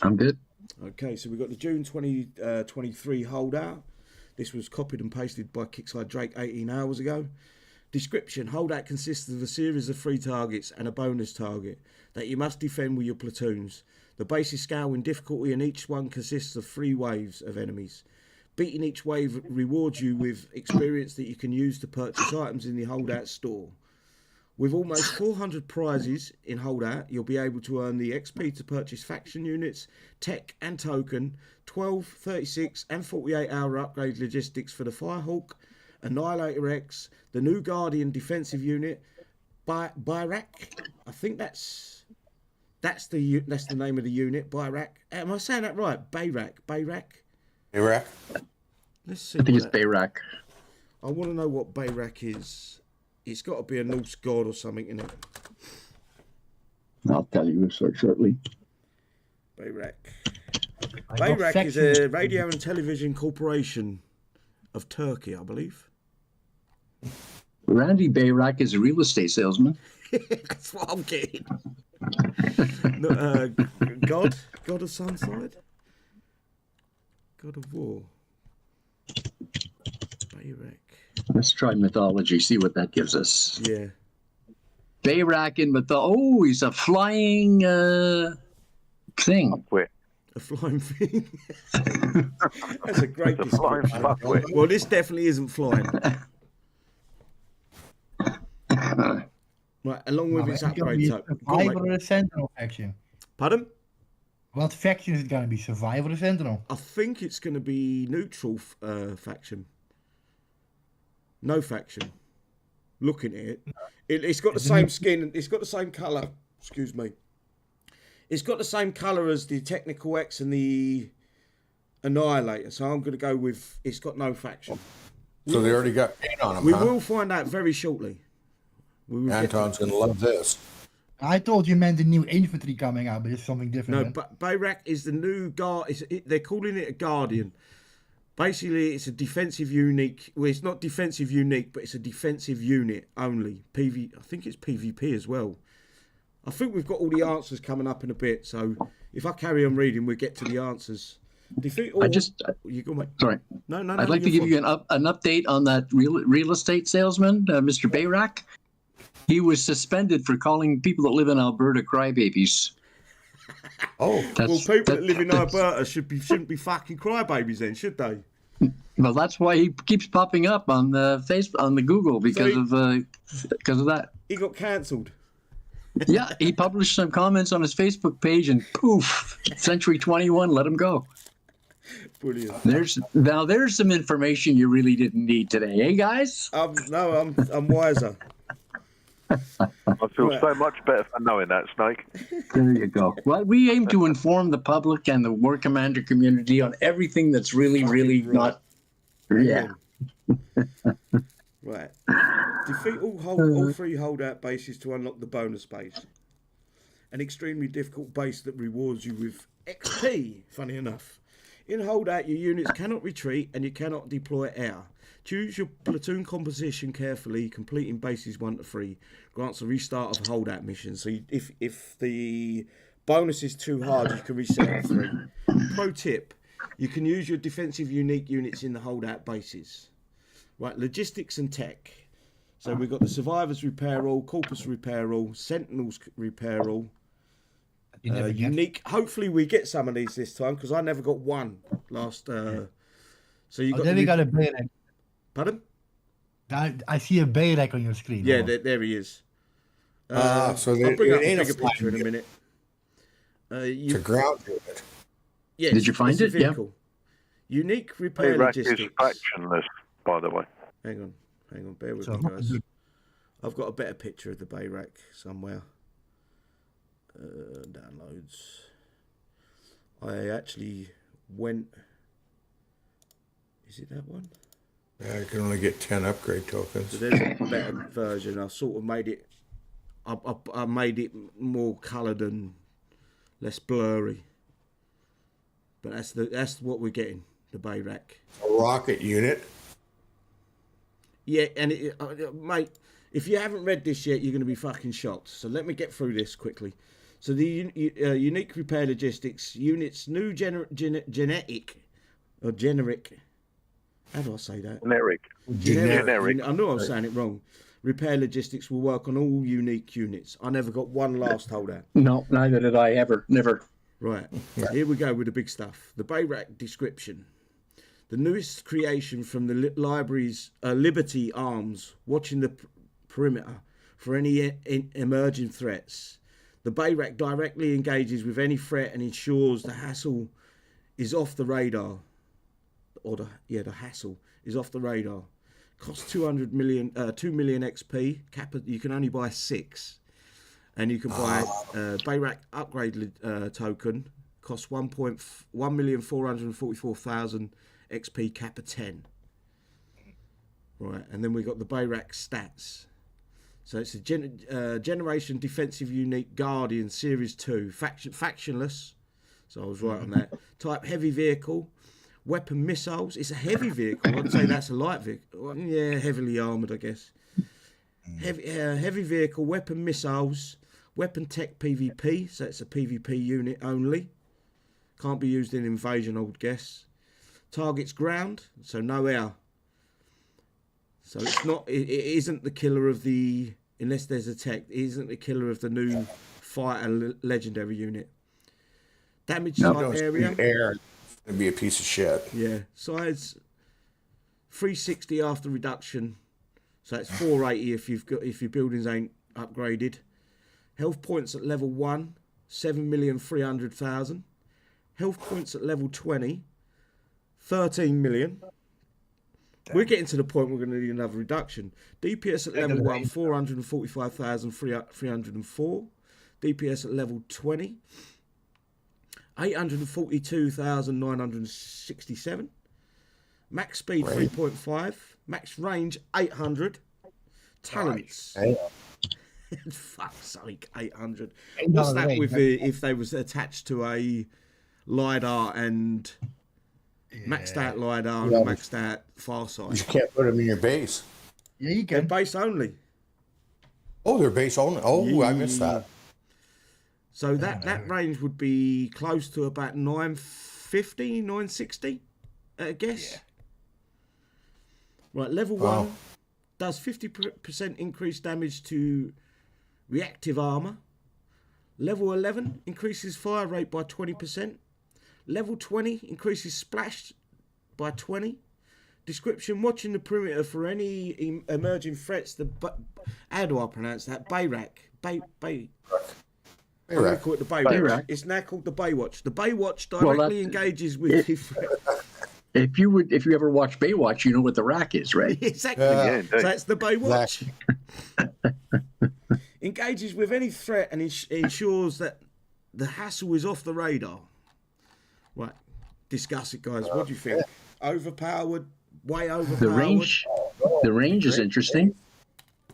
I'm good. Okay, so we've got the June 2023 Holdout. This was copied and pasted by Kixeye Drake 18 hours ago. Description: Holdout consists of a series of 3 targets and a bonus target that you must defend with your platoons. The base is scale in difficulty, and each one consists of 3 waves of enemies. Beating each wave rewards you with experience that you can use to purchase items in the Holdout store. With almost 400 prizes in Holdout, you'll be able to earn the XP to purchase faction units, tech and token, 12, 36 and 48-hour upgrade logistics for the Firehawk, Annihilator X, the new Guardian defensive unit, Bayrak. I think that's the name of the unit, Bayrak. Am I saying that right? Bayrak. Let's see. I think it's Bayrak. I want to know what Bayrak is. It's got to be a Norse god or something, in it. I'll tell you shortly. Bayrak. Bayrak is a radio and television corporation of Turkey, I believe. Randy Bayrak is a real estate salesman. That's what I'm getting. God of Sunside? God of War. Bayrak. Let's try mythology, see what that gives us. Yeah. Bayrak in oh, he's a flying thing. Wait. A flying thing. That's a great The flying description. fuckwit. Well, this definitely isn't flying. Right, along with its upgrade token. Survivor or a Sentinel faction? Pardon? What faction is it going to be? Survivor or Sentinel? I think it's going to be neutral faction. No faction. Looking at it. It's got the same skin. It's got the same colour. Excuse me. It's got the same colour as the Technical X and the Annihilator. So I'm going to go with it's got no faction. So they already got paint on them, We huh? will find out very shortly. Anton's going to love this. I thought you meant the new infantry coming out, but it's something No, different. but Bayrak is the new guard. They're calling it a Guardian. Basically, it's a defensive unique. Well, it's not defensive unique, but it's a defensive unit only. I think it's PvP as well. I think we've got all the answers coming up in a bit. So if I carry on reading, we'll get to the answers. Defeat all. You go, mate. Sorry. No. I'd like to give you an update on that real estate salesman, Mr. Bayrak. He was suspended for calling people that live in Alberta crybabies. Well, people that live in Alberta shouldn't be fucking crybabies then, should they? Well, that's why he keeps popping up on the Facebook, on the Google because of that. He got cancelled. Yeah, he published some comments on his Facebook page, and poof, Century 21 let him go. Brilliant. There's some information you really didn't need today, eh, guys? I'm wiser. I feel so much better for knowing that, Snake. There you go. Well, we aim to inform the public and the War Commander community on everything that's really not. Yeah. Right. Defeat all three holdout bases to unlock the bonus base. An extremely difficult base that rewards you with XP, funny enough. In holdout, your units cannot retreat and you cannot deploy air. Choose your platoon composition carefully. Completing bases 1 to 3 grants a restart of holdout mission. So if the bonus is too hard, you can reset at 3. Pro tip: you can use your defensive unique units in the holdout bases. Right, logistics and tech. So we've got the Survivors Repair All, Corpus Repair All, Sentinels Repair All. Unique. Hopefully we get some of these this time because I never got one last. So you got. Then we got a Bayrak. Pardon? I see a Bayrak on your screen. Yeah, there he is. So I'll bring up a ain't bigger picture in a minute. To ground it. Yes, Did you find it? Yeah. Unique repair Bayrak is logistics. factionless, by the way. Hang on, bear with So- me, guys. I've got a better picture of the Bayrak somewhere. Downloads. I actually went. Is it that one? Yeah, you can only get 10 upgrade tokens. So there's a better version. I sort of made it. I made it more coloured and less blurry. But that's what we're getting. The Bayrak. A rocket unit. Yeah, and mate, if you haven't read this yet, you're going to be fucking shocked. So let me get through this quickly. So the unique repair logistics units, new genetic or generic. How do I say that? Generic. I know I'm saying it wrong. Repair logistics will work on all unique units. I never got one last holdout. No, neither did I ever. Never. Right, here we go with the big stuff. The Bayrak description. The newest creation from the library's Liberty Arms, watching the perimeter. for any emerging threats. The Bayrak directly engages with any threat and ensures the hassle is off the radar. Or the hassle is off the radar. Costs 2 million XP. You can only buy 6. And you can buy Bayrak upgrade token. Costs 1,444,000 XP, cap of 10. Right, and then we got the Bayrak stats. So it's a generation defensive unique Guardian Series 2, factionless. So I was right on that. Type heavy vehicle, weapon missiles. It's a heavy vehicle. I'd say that's a light vehicle. Well, yeah, heavily armored, I guess. Heavy vehicle, weapon missiles, weapon tech PvP. So it's a PvP unit only. Can't be used in invasion, I would guess. Targets ground, so no air. So it's not. It isn't the killer of the. Unless there's a tech, it isn't the killer of the new fighter legendary unit. Damage type area. Air. It's gonna be a piece of shit. Yeah. Size 360 after reduction. So it's 480 if your buildings ain't upgraded. Health points at level 1, 7,300,000. Health points at level 20, 13 million. Damn. We're getting to the point we're going to need another reduction. DPS at level 1, 445,304. DPS at level 20, 842,967. Max speed 3.5. Max range 800. Talents. Fuck's sake, 800. What's that with if they was attached to a LiDAR and maxed out LiDAR and maxed out Farsight? You can't put them in your base. Yeah, you can. They're base only. Oh, they're base only. Oh, yeah. I missed that. So that range would be close to about 950, 960, I guess. Yeah. Right, level 1 does 50% increased damage to reactive armor. Level 11 increases fire rate by 20%. Level 20 increases splash by 20. Description: watching the perimeter for any emerging threats. How do I pronounce that? Bayrak. Bayrak. I call it the Bayrak. It's now called the Baywatch. The Baywatch directly engages with If you ever watch Baywatch, you know what the rack is, right? Exactly. So that's the Baywatch. Engages with any threat and ensures that the hassle is off the radar. Right. Discuss it, guys. What do you think? Overpowered? Way overpowered? The range is interesting.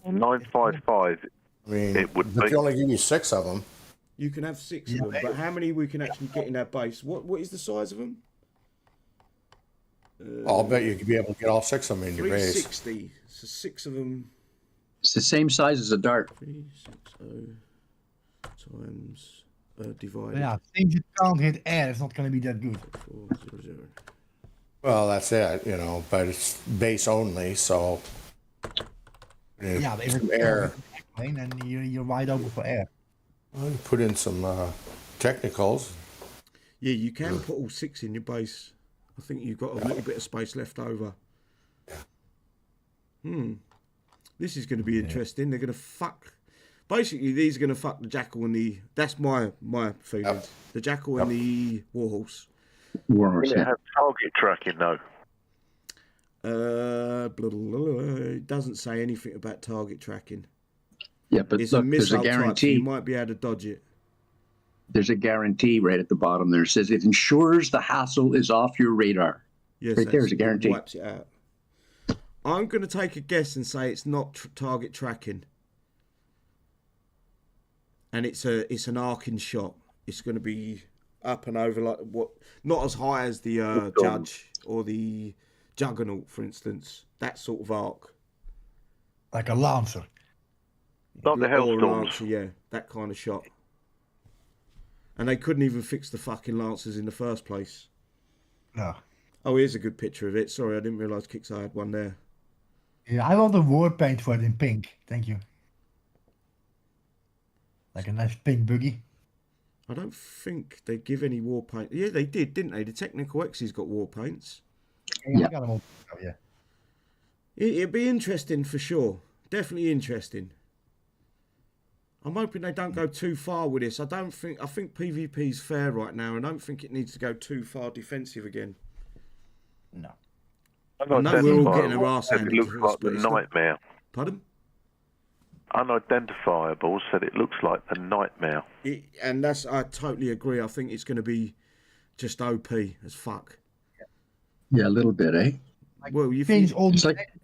955. I mean, it would they only give you 6 of them. You can have 6 of them, but how many we can actually get in our base? What is the size of them? I'll bet you could be able to get all 6 of them in your base. 360. So 6 of them. It's the same size as a dart. 360 times divided. Yeah, things you can't hit air. It's not going to be that good. 400. Well, that's it, but it's base only, so. Yeah, but if it's air, then you're wide open for air. Well, put in some technicals. Yeah, you can put all 6 in your base. I think you've got a little bit of space left over. This is going to be interesting. They're going to fuck. Basically, these are going to fuck the Jackal and the. That's my feeling. Yep. The Jackal and the Warhorse. Will it have target tracking though? It doesn't say anything about target tracking. Yeah, but it's look, a missile there's a guarantee. Type, so you might be able to dodge it. There's a guarantee right at the bottom there. It says it ensures the hassle is off your radar. Yes, right there's a guarantee. Wipes it out. I'm going to take a guess and say it's not target tracking. And it's an arcing shot. It's going to be up and over like not as high as the Judge or the Juggernaut, for instance. That sort of arc. Like a Lancer. Not the Hellstorms. Yeah, that kind of shot. And they couldn't even fix the fucking Lancers in the first place. No. Oh, here's a good picture of it. Sorry, I didn't realise Kixeye had one there. Yeah, I want the war paint for it in pink. Thank you. Like a nice pink buggy. I don't think they give any war paint. Yeah, they did, didn't they? The Technical X's got war paints. Yeah, I got them all. Oh, yeah. It'd be interesting for sure. Definitely interesting. I'm hoping they don't go too far with this. I think PvP's fair right now. I don't think it needs to go too far defensive again. No. I know we're all getting our arse handed to us, to us, like but the it's not... nightmare. Pardon? Unidentifiable said it looks like the nightmare. And I totally agree. I think it's going to be just OP as fuck. Yeah, a little bit, eh? Well, you Change think... all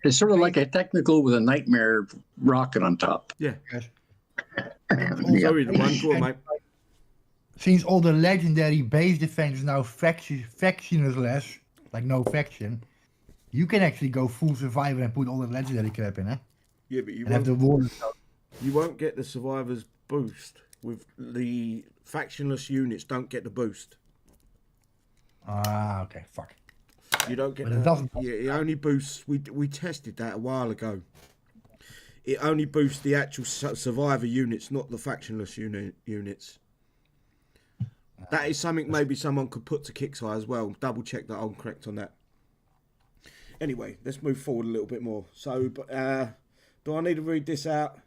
It's sort of like a technical with a nightmare rocket on top. Yeah. Yes. Sorry, the one. Go on, mate. Since all the legendary base defense is now factionless, like no faction, you can actually go full survivor and put all the legendary crap in, eh? Yeah, but And have the war. you won't get the survivors boost with the factionless units. Don't get the boost. Ah, okay, fuck. You don't get. But it doesn't. Yeah, it only boosts. We tested that a while ago. It only boosts the actual survivor units, not the factionless units. That is something maybe someone could put to kixeye as well. Double check that I'm correct on that. Anyway, let's move forward a little bit more. So, do I need to read this out?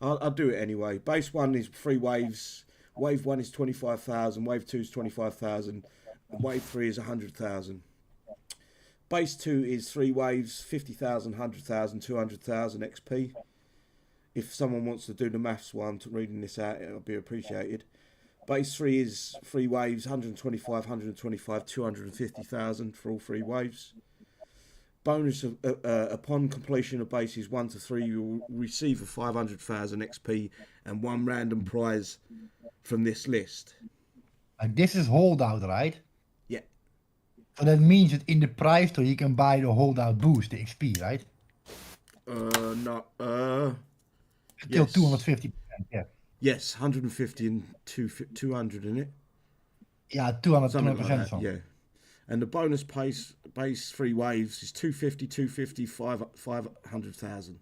I'll do it anyway. Base 1 is 3 waves. Wave 1 is 25,000. Wave 2 is 25,000. And wave 3 is 100,000. Base 2 is 3 waves, 50,000, 100,000, 200,000 XP. If someone wants to do the maths while I'm reading this out, it'll be appreciated. Base 3 is 3 waves, 125, 125, 250,000 for all 3 waves. Bonus upon completion of bases 1 to 3, you will receive a 500,000 XP and 1 random prize from this list. And this is holdout, right? Yeah. So that means that in the price store you can buy the holdout boost, the XP, right? No. Still Yes. 250%, yeah. Yes, 150 and 200 in it. Yeah, 200%. Something like that, so. yeah. And the bonus base 3 waves is 250, 250, 500,000.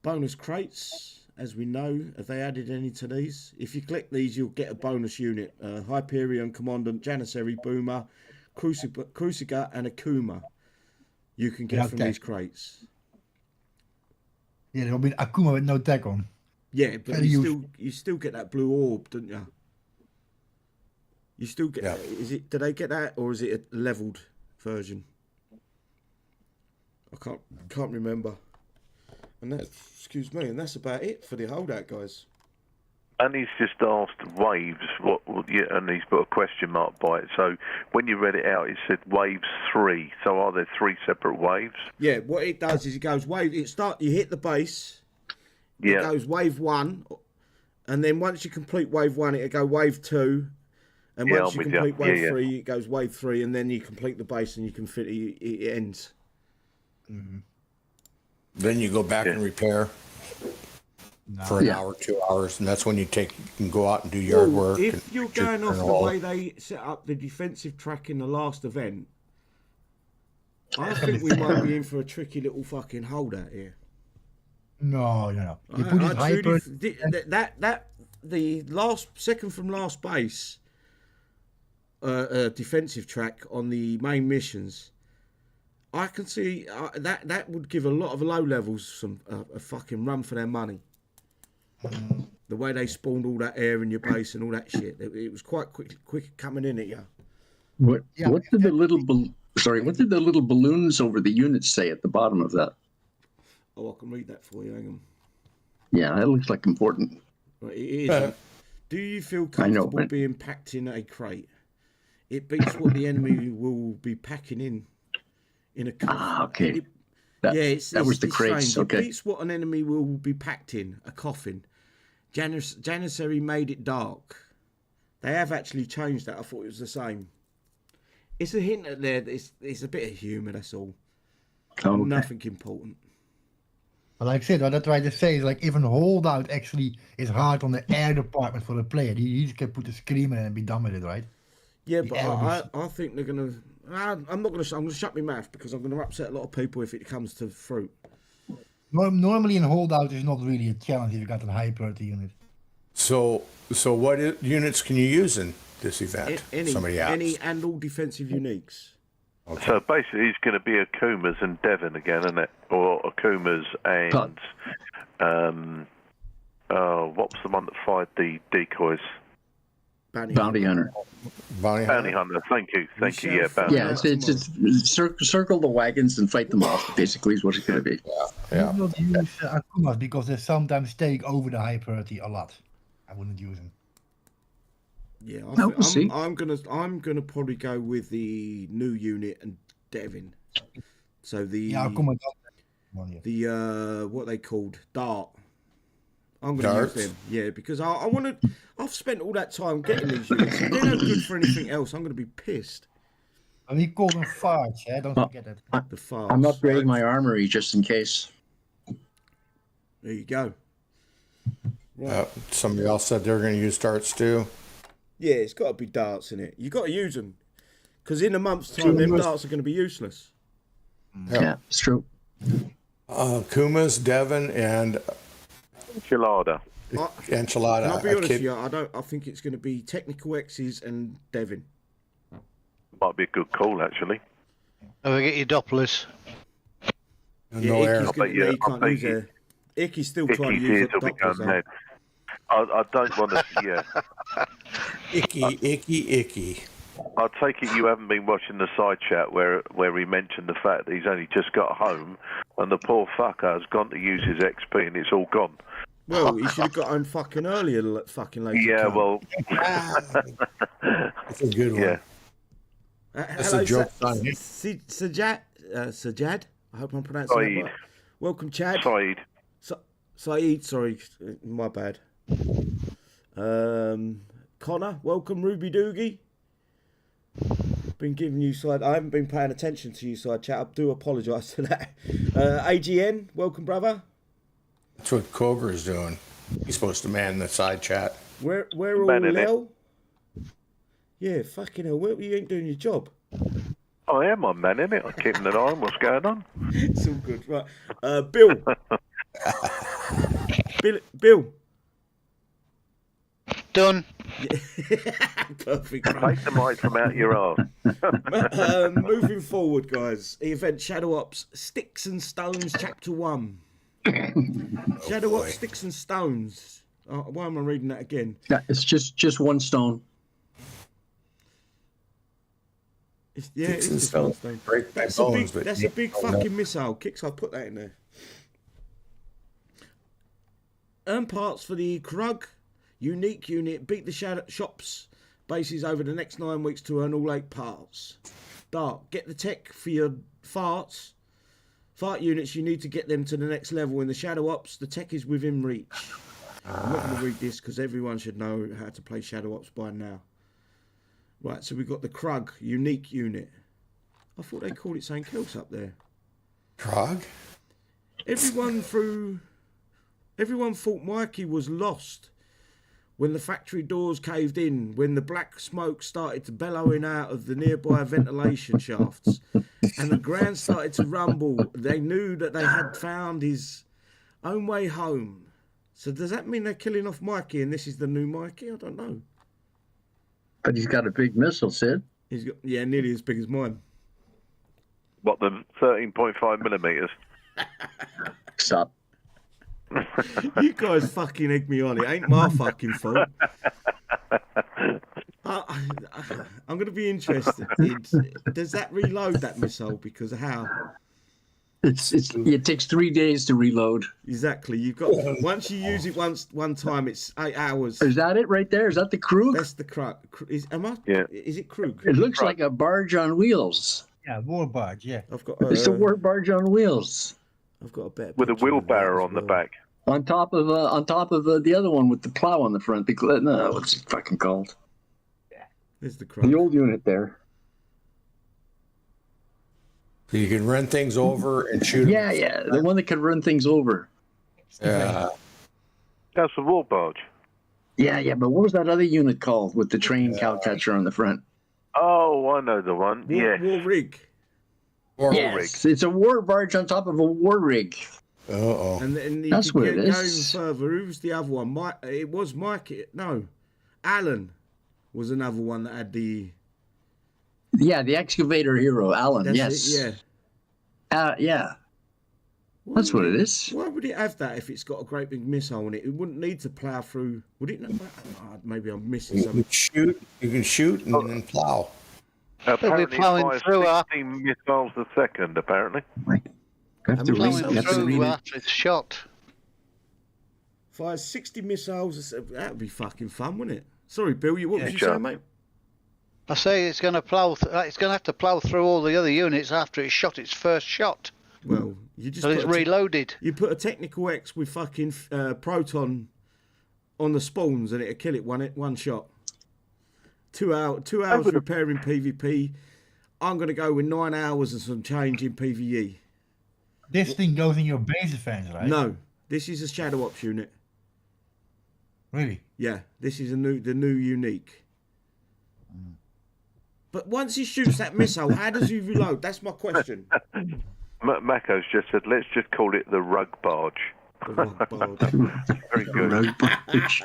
Bonus crates, as we know, have they added any to these? If you click these, you'll get a bonus unit. Hyperion, Commandant, Janissary, Boomer, Cruciger, and Akuma. You can get from these crates. Yeah, there will be an Akuma with no tech on. Yeah, but you still get that blue orb, don't you? You still get. Yeah. Do they get that, or is it a leveled version? I can't remember. And excuse me, and that's about it for the holdout, guys. And he's just asked waves, and he's put a question mark by it. So when you read it out, it said waves 3. So are there 3 separate waves? Yeah, what it does is it goes wave. You hit the base. Yeah. It goes wave 1, and then once you complete wave 1, it'll go wave 2. And once you complete wave 3, it goes wave 3, and then you complete the base and you can fit it ends. Mm-hmm. Then you go back and repair for an hour, 2 hours, and that's when you can go out and do yard work. If you're going off the way they set up the defensive track in the last event, I think we might be in for a tricky little fucking holdout here. No. You put it hyper. The second from last base defensive track on the main missions, I can see that would give a lot of low levels a fucking run for their money. The way they spawned all that air in your base and all that shit, it was quite quick coming in at you. What did the little balloons over the units say at the bottom of that? Oh, I can read that for you. Hang on. Yeah, that looks like important. Right, it is. Do you feel comfortable being packed in a crate? It beats what the enemy will be packing in a crate. Ah, okay. That was the crates. Okay. It beats what an enemy will be packed in a coffin. Janissary made it dark. They have actually changed that. I thought it was the same. It's a hint at there. It's a bit of humour. That's all. Okay. Nothing important. But like I said, what I tried to say is like if an holdout actually is hard on the air department for the player, you just can put a screamer in and be done with it, right? Yeah, but I think they're gonna. I'm gonna shut my mouth because I'm gonna upset a lot of people if it comes to fruit. Normally, in holdout is not really a challenge if you got a high priority unit. So what units can you use in this event? Any and all defensive uniques. Okay. So basically, it's going to be Akumas and Devon again, isn't it? Or Akumas and what was the one that fired the decoys? Bounty hunter. Bounty hunter. Thank you. Yeah, bounty Yeah, hunter. it's circle the wagons and fight them off. Basically, is what it's going to be. I would not use Akumas because they sometimes take over the high priority a lot. I wouldn't use them. Yeah, We'll see. I'm gonna probably go with the new unit and Devin. So the Akuma. what they called D.A.R.T. I'm going to use them, yeah, because I want to. I've spent all that time getting these units. If they're not good for anything else, I'm going to be pissed. And we call them farts, yeah. Don't forget it. The farts. I'm upgrading my armory just in case. There you go. Right. Somebody else said they were going to use darts too. Yeah, it's got to be darts in it. You got to use them because in a month's time, them darts are going to be useless. Yeah, it's true. Kuma's, Devon, and Enchilada. Enchilada. I'll be honest with you, I think it's going to be Technical X's and Devin. Might be a good call, actually. Oh, we get your Dopplers. No air. Icky's still trying to use will be going mad. I don't want to. Yeah. Icky. I take it you haven't been watching the side chat where he mentioned the fact that he's only just got home and the poor fucker has gone to use his XP and it's all gone. Well, he should have got home fucking earlier, fucking later. Yeah, well. That's a good one. Yeah. That's a joke. Sajad? I hope I'm pronouncing that right. Welcome, Chad. Saeed, sorry, my bad. Connor, welcome, Ruby Doogie. Been giving you side. I haven't been paying attention to you side chat. I do apologise for that. AGN, welcome, brother. That's what Cobra's doing. He's supposed to man the side chat. Where all Lil? Yeah, fucking hell. You ain't doing your job. I am. I'm manning it. I'm keeping an eye on what's going on. It's all good, right? Bill. Bill. Done. Perfect. Take the mic from out your arse. Moving forward, guys. The event Shadow Ops Sticks and Stones Chapter 1. Shadow Ops Sticks and Stones. Why am I reading that again? Yeah, it's just one stone. It's just one stone. That's a big fucking missile. Kicks, I'll put that in there. Earn parts for the Krug. Unique unit. Beat the shadow shops bases over the next 9 weeks to earn all 8 parts. D.A.R.T. Get the tech for your farts. Fart units, you need to get them to the next level. In the Shadow Ops, the tech is within reach. I'm not going to read this because everyone should know how to play Shadow Ops by now. Right, so we've got the Krug, unique unit. I thought they called it something else up there. Krug? Everyone thought Mikey was lost when the factory doors caved in, when the black smoke started to bellowing out of the nearby ventilation shafts, and the ground started to rumble. They knew that they had found his own way home. So does that mean they're killing off Mikey and this is the new Mikey? I don't know. But he's got a big missile, Sid. He's got, yeah, nearly as big as mine. What, the 13.5 millimeters? Stop. You guys fucking egg me on. It ain't my fucking fault. I'm going to be interested. Does that reload that missile? Because how? It takes 3 days to reload. Exactly. You've got once you use it one time, it's 8 hours. Is that it right there? Is that the Krug? That's the Krug. Yeah. Is it Krug? It looks like a barge on wheels. Yeah, war barge. Yeah. It's a war barge on wheels. I've got a better with a wheelbarrow on the back. On top of the other one with the plow on the front. No, what's it fucking called? There's the Krug. The old unit there. So you can run things over and shoot. Yeah, the one that can run things over. That's a war barge. Yeah, but what was that other unit called with the train cowcatcher on the front? Oh, I know the one. War rig. War rig. Yes, it's a war barge on top of a war rig. Uh-oh. And that's what it is. Going further, who was the other one? It was Mike. No, Alan was another one that had the. Yeah, the excavator hero, Alan. That's yes. It, yeah. Yeah. That's what it is. Why would it have that if it's got a great big missile on it? It wouldn't need to plough through. Would it? Maybe I'm missing You something. can shoot and then plow. Apparently, plowing it through fires 16 missiles a second, apparently. Have to Plowing read, have to read through it. after it's shot. Fires 60 missiles. That'd be fucking fun, wouldn't it? Sorry, Bill. What was you sure. saying, mate? I say it's going to plow. It's going to have to plow through all the other units after it's shot its first shot. Well, you just So it's reloaded. you put a technical X with fucking proton on the spawns and it'll kill it one shot. 2 hours repairing PvP. I'm going to go with 9 hours and some change in PvE. This thing goes in your base defense, right? No, this is a Shadow Ops unit. Really? Yeah, this is the new unique. But once he shoots that missile, how does he reload? That's my question. Mako's just said, let's just call it the rug barge. The rug barge. Very good. Rug barge.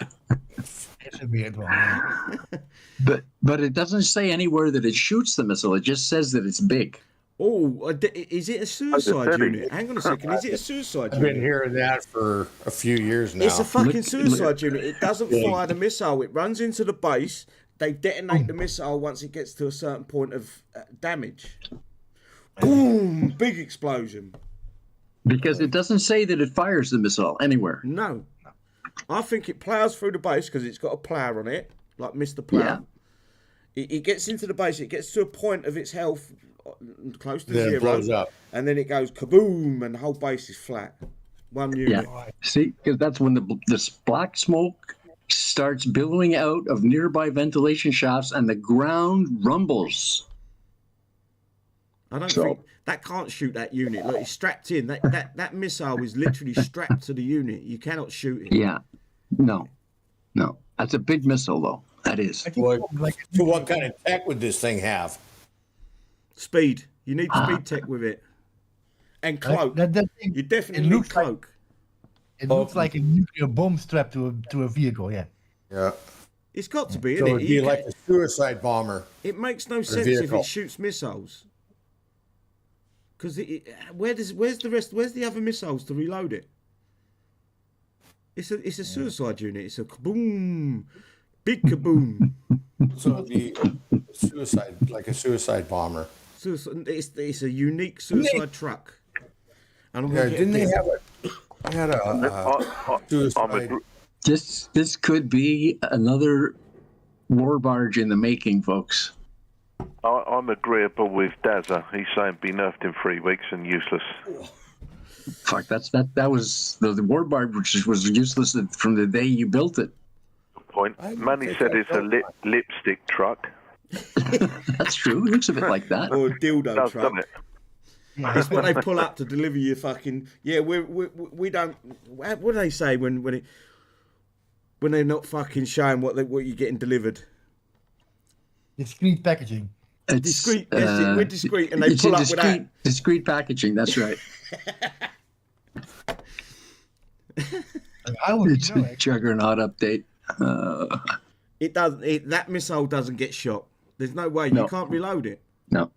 It's a weird one. Yeah. But it doesn't say anywhere that it shoots the missile. It just says that it's big. Oh, is it a suicide unit? Hang on a second. Is it a suicide I've unit? been hearing that for a few years now. It's a fucking suicide unit. It doesn't fire the missile. It runs into the base. They detonate the missile once it gets to a certain point of damage. Boom! Big explosion. Because it doesn't say that it fires the missile anywhere. No. I think it plows through the base because it's got a plow on it, like Mr. Plow. Yeah. It gets into the base. It gets to a point of its health close to Then it zero. blows up. And then it goes kaboom and the whole base is flat. One unit. Yeah. See, because that's when this black smoke starts billowing out of nearby ventilation shafts and the ground rumbles. I don't think that can't shoot that unit. Look, it's strapped in. That missile is literally strapped to the unit. You cannot shoot it. Yeah. No. That's a big missile, though. That is. So what kind of tech would this thing have? Speed. You need speed tech with it. And cloak. That thing, You definitely it need looks like- cloak. It looks like a nuclear bomb strapped to a vehicle. Yeah. Yeah. It's got to be, So innit? it'd be like a suicide bomber. It makes no sense if vehicle. it shoots missiles. Because where's the other missiles to reload it? It's a suicide unit. It's a kaboom, big kaboom. So it'd be like a suicide bomber. It's a unique suicide truck. And I'm Yeah, gonna didn't they get have a suicide? This could be another war barge in the making, folks. I'm agreeable with Dazza. He's saying be nerfed in 3 weeks and useless. Fuck, that was the war barge, which was useless from the day you built it. Point. Manny said it's a lipstick truck. That's true. It looks a bit like that. or a dildo Does, truck. doesn't it? It's when they pull up to deliver you fucking. Yeah, we don't. What do they say when they're not fucking showing what you're getting delivered? Discreet packaging. It's, Discreet. We're discreet, and they it's pull a up with that. discreet packaging. That's right. I would It's know a it. juggernaut update. It doesn't. That missile doesn't get shot. There's no way No. you can't reload it. No.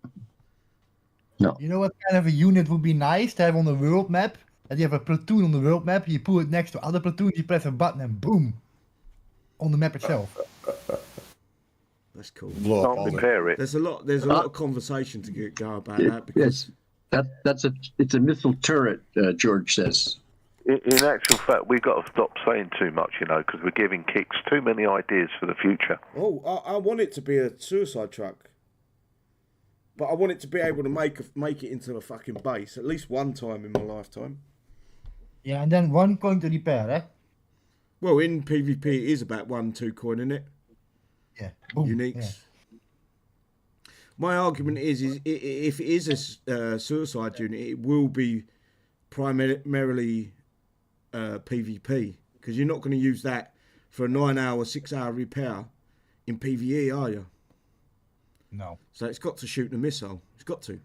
You know what kind of a unit would be nice to have on the world map? That you have a platoon on the world map, you put it next to other platoons, you press a button and boom, on the map itself. That's cool. Blow up all Can't the repair it. There's a lot of conversation to go about that because It's a missile turret. George says. In actual fact, we've got to stop saying too much, because we're giving Kicks too many ideas for the future. I want it to be a suicide truck, but I want it to be able to make it into a fucking base at least one time in my lifetime. Yeah, and then 1 coin to repair, eh? Well, in PvP it is about 1-2 coin, isn't it? Yeah. Boom. Uniques. Yeah. My argument is if it is a suicide unit, it will be primarily PvP, because you're not going to use that for a 9-hour, 6-hour repair in PvE, are you? No. So it's got to shoot the missile. It's got to.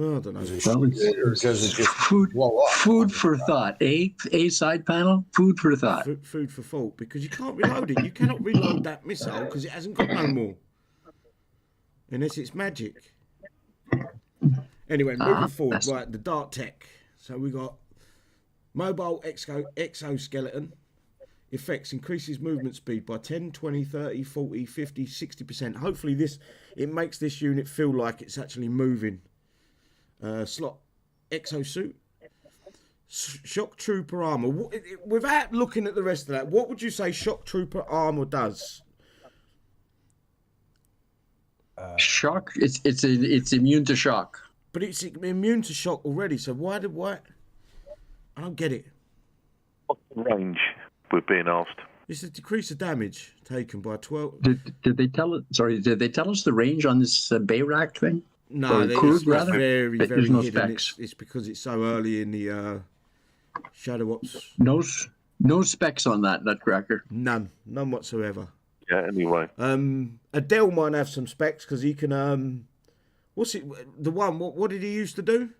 Oh, I don't know. Well, it's Does it just food blow up? food for thought. A side panel. Food for thought. Food for thought, because you can't reload it. You cannot reload that missile because it hasn't got no more. Unless it's magic. Anyway, moving forward, that's- right, the D.A.R.T tech. So we got mobile exoskeleton. Effects increases movement speed by 10, 20, 30, 40, 50, 60%. Hopefully it makes this unit feel like it's actually moving. Slot exosuit. Shock Trooper armor. Without looking at the rest of that, what would you say Shock Trooper armor does? Shock. It's immune to shock. But it's immune to shock already, so why? I don't get it. What's the range we're being asked? It's a decrease of damage taken by 12. Did they tell it? Sorry, did they tell us the range on this Bayrak thing? No, Or it's Krug, not rather? very There's no hidden. specs. It's because it's so early in the Shadow Ops. No specs on that Nutcracker. None whatsoever. Yeah, anyway. Adele might have some specs because he can. What's it? The one. What did he used to do?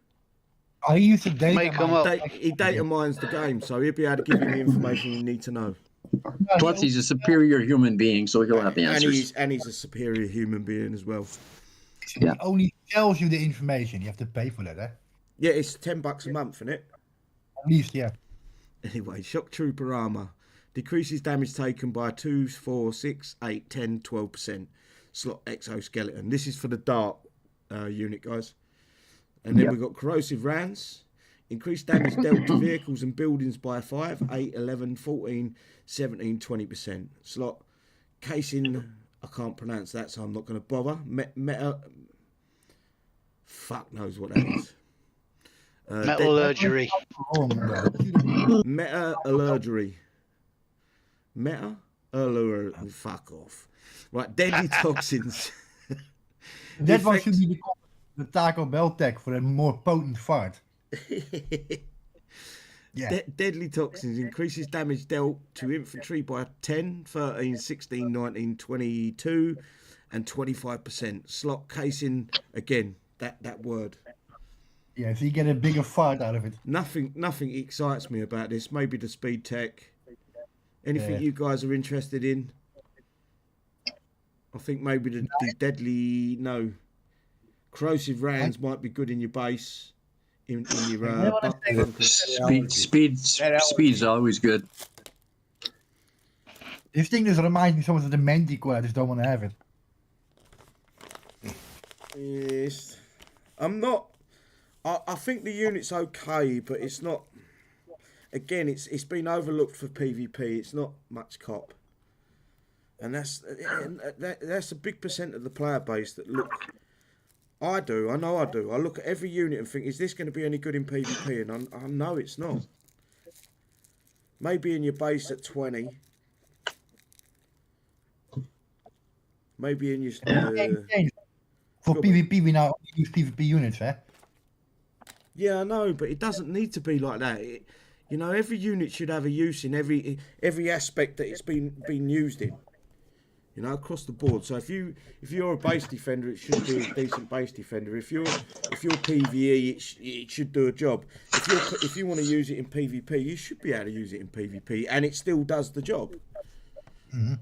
I used to data Make 'em mine. up. He data mines the game, so he'll be able to give you the information you need to know. Plus, he's a superior human being, so he'll have the answers. And he's a superior human being as well. Yeah. He only tells you the information. You have to pay for that, eh? Yeah, it's $10 a month, isn't it? At least, yeah. Anyway, Shock Trooper armor decreases damage taken by 2, 4, 6, 8, 10, 12%. Slot exoskeleton. This is for the D.A.R.T unit, guys. And then we've got corrosive rounds. Increased damage dealt to vehicles and buildings by 5, 8, 11, 14, 17, 20%. Slot casing. I can't pronounce that, so I'm not going to bother. Meta. Fuck knows what that is. Metallurgery. Metallurgery. Fuck off. Right, deadly toxins. That one should be the Taco Bell tech for a more potent fart. Yeah. Deadly toxins increases damage dealt to infantry by 10, 13, 16, 19, 22 and 25%. Slot casing, again, that word. Yeah, so you get a bigger fart out of it. Nothing excites me about this. Maybe the speed tech. Anything Yeah. you guys are interested in? I think maybe the deadly, no. Corrosive rounds might be good in your base. In your Speed's always good. This thing just reminds me so much of the Manticore. I just don't want to have it. Yes. I'm not. I think the unit's okay, but it's not. Again, it's been overlooked for PvP. It's not much cop, and that's a big percent of the player base that look. I do. I know I do. I look at every unit and think, is this going to be any good in PvP? And I know it's not. Maybe in your base at 20. Maybe in your. For PvP, we now only use PvP units, eh? Yeah, I know, but it doesn't need to be like that. Every unit should have a use in every aspect that it's been used in. Across the board. So if you're a base defender, it should be a decent base defender. If you're PvE, it should do a job. If you want to use it in PvP, you should be able to use it in PvP, and it still does the job. Mm-hmm.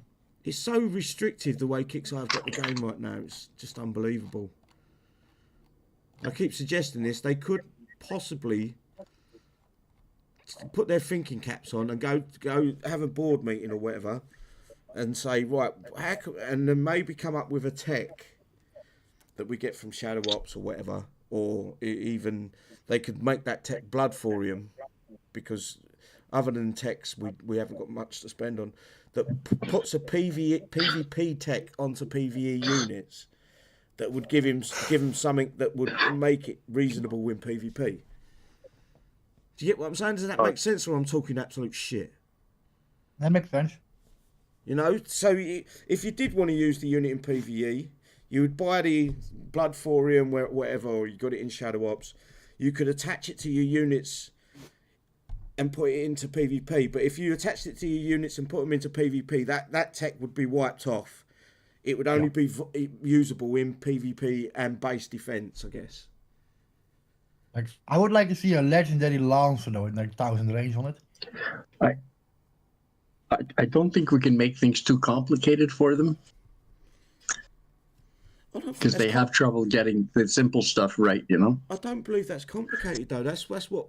It's so restrictive the way kixeye have got the game right now. It's just unbelievable. I keep suggesting this. They could possibly put their thinking caps on and go have a board meeting or whatever. And say, right, and then maybe come up with a tech that we get from Shadow Ops or whatever, or even they could make that tech Blood Thorium, because other than techs, we haven't got much to spend on. That puts a PvP tech onto PvE units that would give him something that would make it reasonable in PvP. Do you get what I'm saying? Does that make sense, or I'm talking absolute shit? That makes sense. So if you did want to use the unit in PvE, you would buy the Blood Thorium, whatever, or you got it in Shadow Ops. You could attach it to your units and put it into PvP. But if you attached it to your units and put them into PvP, that tech would be wiped off. It would only be usable in PvP and base defense, I guess. Like, I would like to see a legendary Lancer though, with like 1000 range on it. I don't think we can make things too complicated for them. I because they have trouble getting the simple stuff right, you know. I don't believe that's complicated though. That's what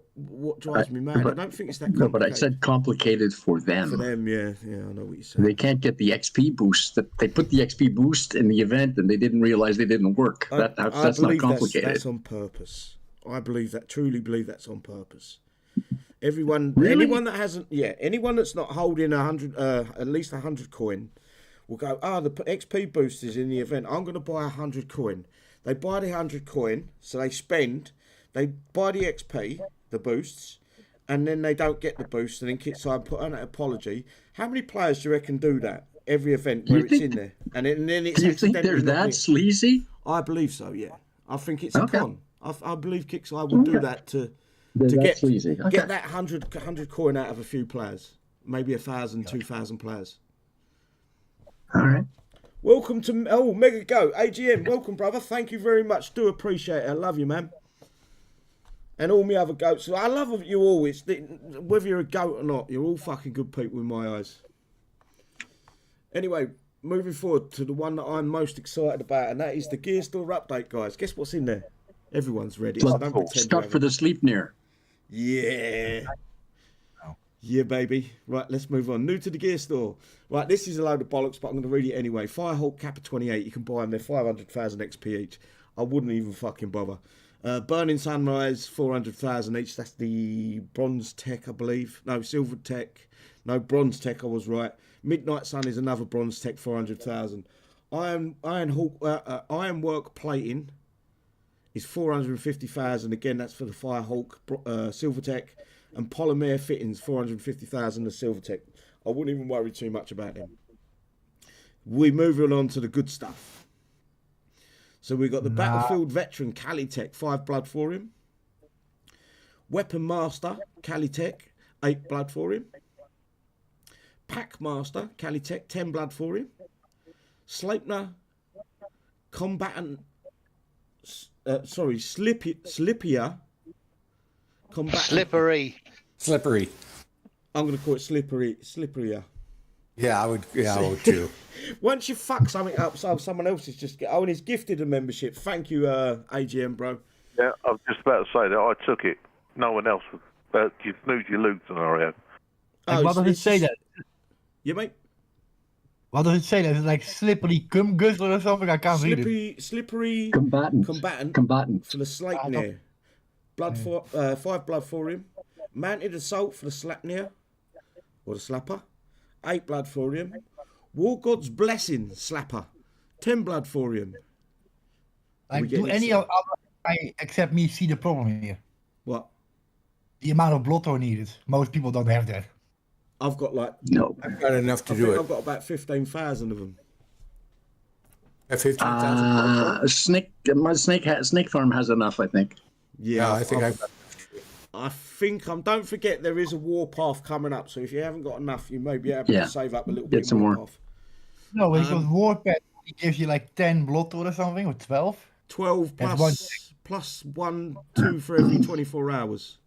drives me mad. I don't think it's that complicated. No, but I said complicated for them. For them, yeah, I know what you're saying. They can't get the XP boost. They put the XP boost in the event, and they didn't realize they didn't work. That's not complicated. That's on purpose. I truly believe that's on purpose. Anyone that hasn't, anyone that's not holding at least 100 coin, will go, the XP boost is in the event. I'm going to buy 100 coin. They buy the 100 coin, so they buy the XP, the boosts, and then they don't get the boost, and then kixeye put on an apology. How many players do you reckon do that every event where it's in there? And then it's. Do you think they're that sleazy? I believe so. Yeah, I think it's a con. I believe kixeye would do that to get that 100 coin out of a few players, maybe 1,000, 2,000 players. All right. Welcome to Mega Go AGM. Welcome, brother. Thank you very much. Do appreciate it. I love you, man. And all my other goats. I love you all. Whether you're a goat or not, you're all fucking good people in my eyes. Anyway, moving forward to the one that I'm most excited about, and that is the Gear Store update, guys. Guess what's in there? Everyone's ready. So don't pretend stuff for the Sleipnri. Yeah. Yeah, baby. Right, let's move on. New to the Gear Store. Right, this is a load of bollocks, but I'm going to read it anyway. Firehawk Kappa 28. You can buy them. They're 500,000 XP each. I wouldn't even fucking bother. Burning Sunrise, 400,000 each. That's the Bronze Tech, I believe. No, Silver Tech. No, Bronze Tech, I was right. Midnight Sun is another Bronze Tech, 400,000. Iron Work Plating is 450,000. Again, that's for the Firehawk Silver Tech. And Polymer Fittings, 450,000 the Silver Tech. I wouldn't even worry too much about them. We're moving on to the good stuff. So we've got the Battlefield Veteran Calitech, 5 Blood Thorium. Weapon Master Calitech, 8 Blood Thorium. Pack Master Calitech, 10 Blood Thorium. Sleipnri Combatant, Slippier Combatant. Slippery. I'm going to call it slipperier. Yeah, I would too. Once you fuck something up, so someone else is just... Oh, and he's gifted a membership. Thank you, AGM, bro. Yeah, I was just about to say that. I took it. No one else. You snooze, you lose scenario. Like, what does it say that? Yeah, mate? What does it say that? Is it like slippery cum guzzler or something? I can't read it. Slippery... Combatant. For the Sleipnri. 5 Blood Thorium. Mounted Assault for the Sleipnri. Or the Slapper. 8 Blood Thorium. War God's Blessing Slapper. 10 Blood Thorium. Like, do any other guy except me see the problem here? What? The amount of blood thor needed. Most people don't have that. I've got like... No. I've got enough to do it. I've got about 15,000 of them. 15,000. Snake Farm has enough, I think. Yeah, I think don't forget there is a Warpath coming up, so if you haven't got enough, you may be able to save up a little bit. Get some more. No, because Warpath gives you like 10 blood or something, or 12. 12 plus 1, 2 for every 24 hours.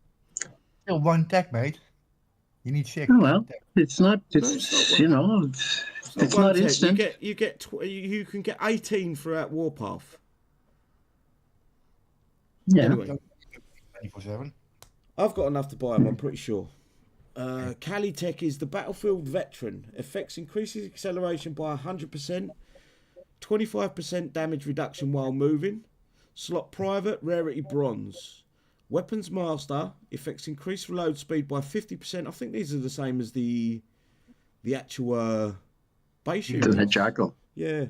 Still 1 tech, mate. You need 6. Oh, well, it's not instant. You can get 18 throughout Warpath. Yeah. Anyway. 24/7. I've got enough to buy them, I'm pretty sure. Calitech is the Battlefield Veteran. Effects increases acceleration by 100%. 25% damage reduction while moving. Slot Private, rarity Bronze. Weapons Master, effects increase reload speed by 50%. I think these are the same as the actual base unit. The Jackal. Yeah.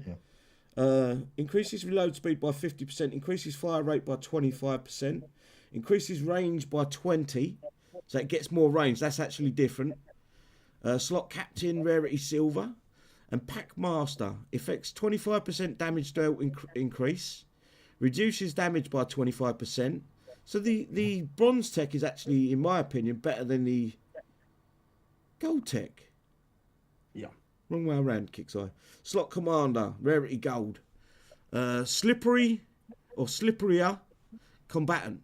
Increases reload speed by 50%. Increases fire rate by 25%. Increases range by 20. So it gets more range. That's actually different. Slot Captain, rarity Silver. And Pack Master, effects 25% damage dealt increase. Reduces damage by 25%. So the Bronze Tech is actually, in my opinion, better than the Gold Tech. Yeah. Wrong way around, kixeye. Slot Commander, rarity Gold. Slippery or Slipperier Combatant.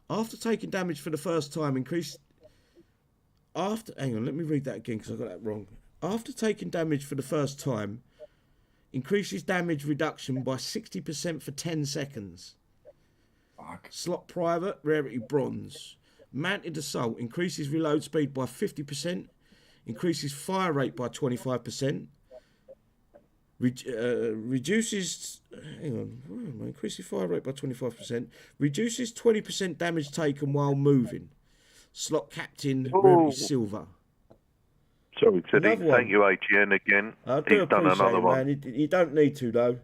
After taking damage for the first time, hang on, let me read that again because I got that wrong. After taking damage for the first time, Increases damage reduction by 60% for 10 seconds. Fuck. Slot Private, rarity Bronze. Mounted Assault increases reload speed by 50%. Increases fire rate by 25%. Reduces. Hang on. Increases fire rate by 25%. Reduces 20% damage taken while moving. Slot Captain, rarity Silver. Sorry, Teddy. Another one. Thank you, AGN, again. I do He's done appreciate another it, one. man. You don't need to, though.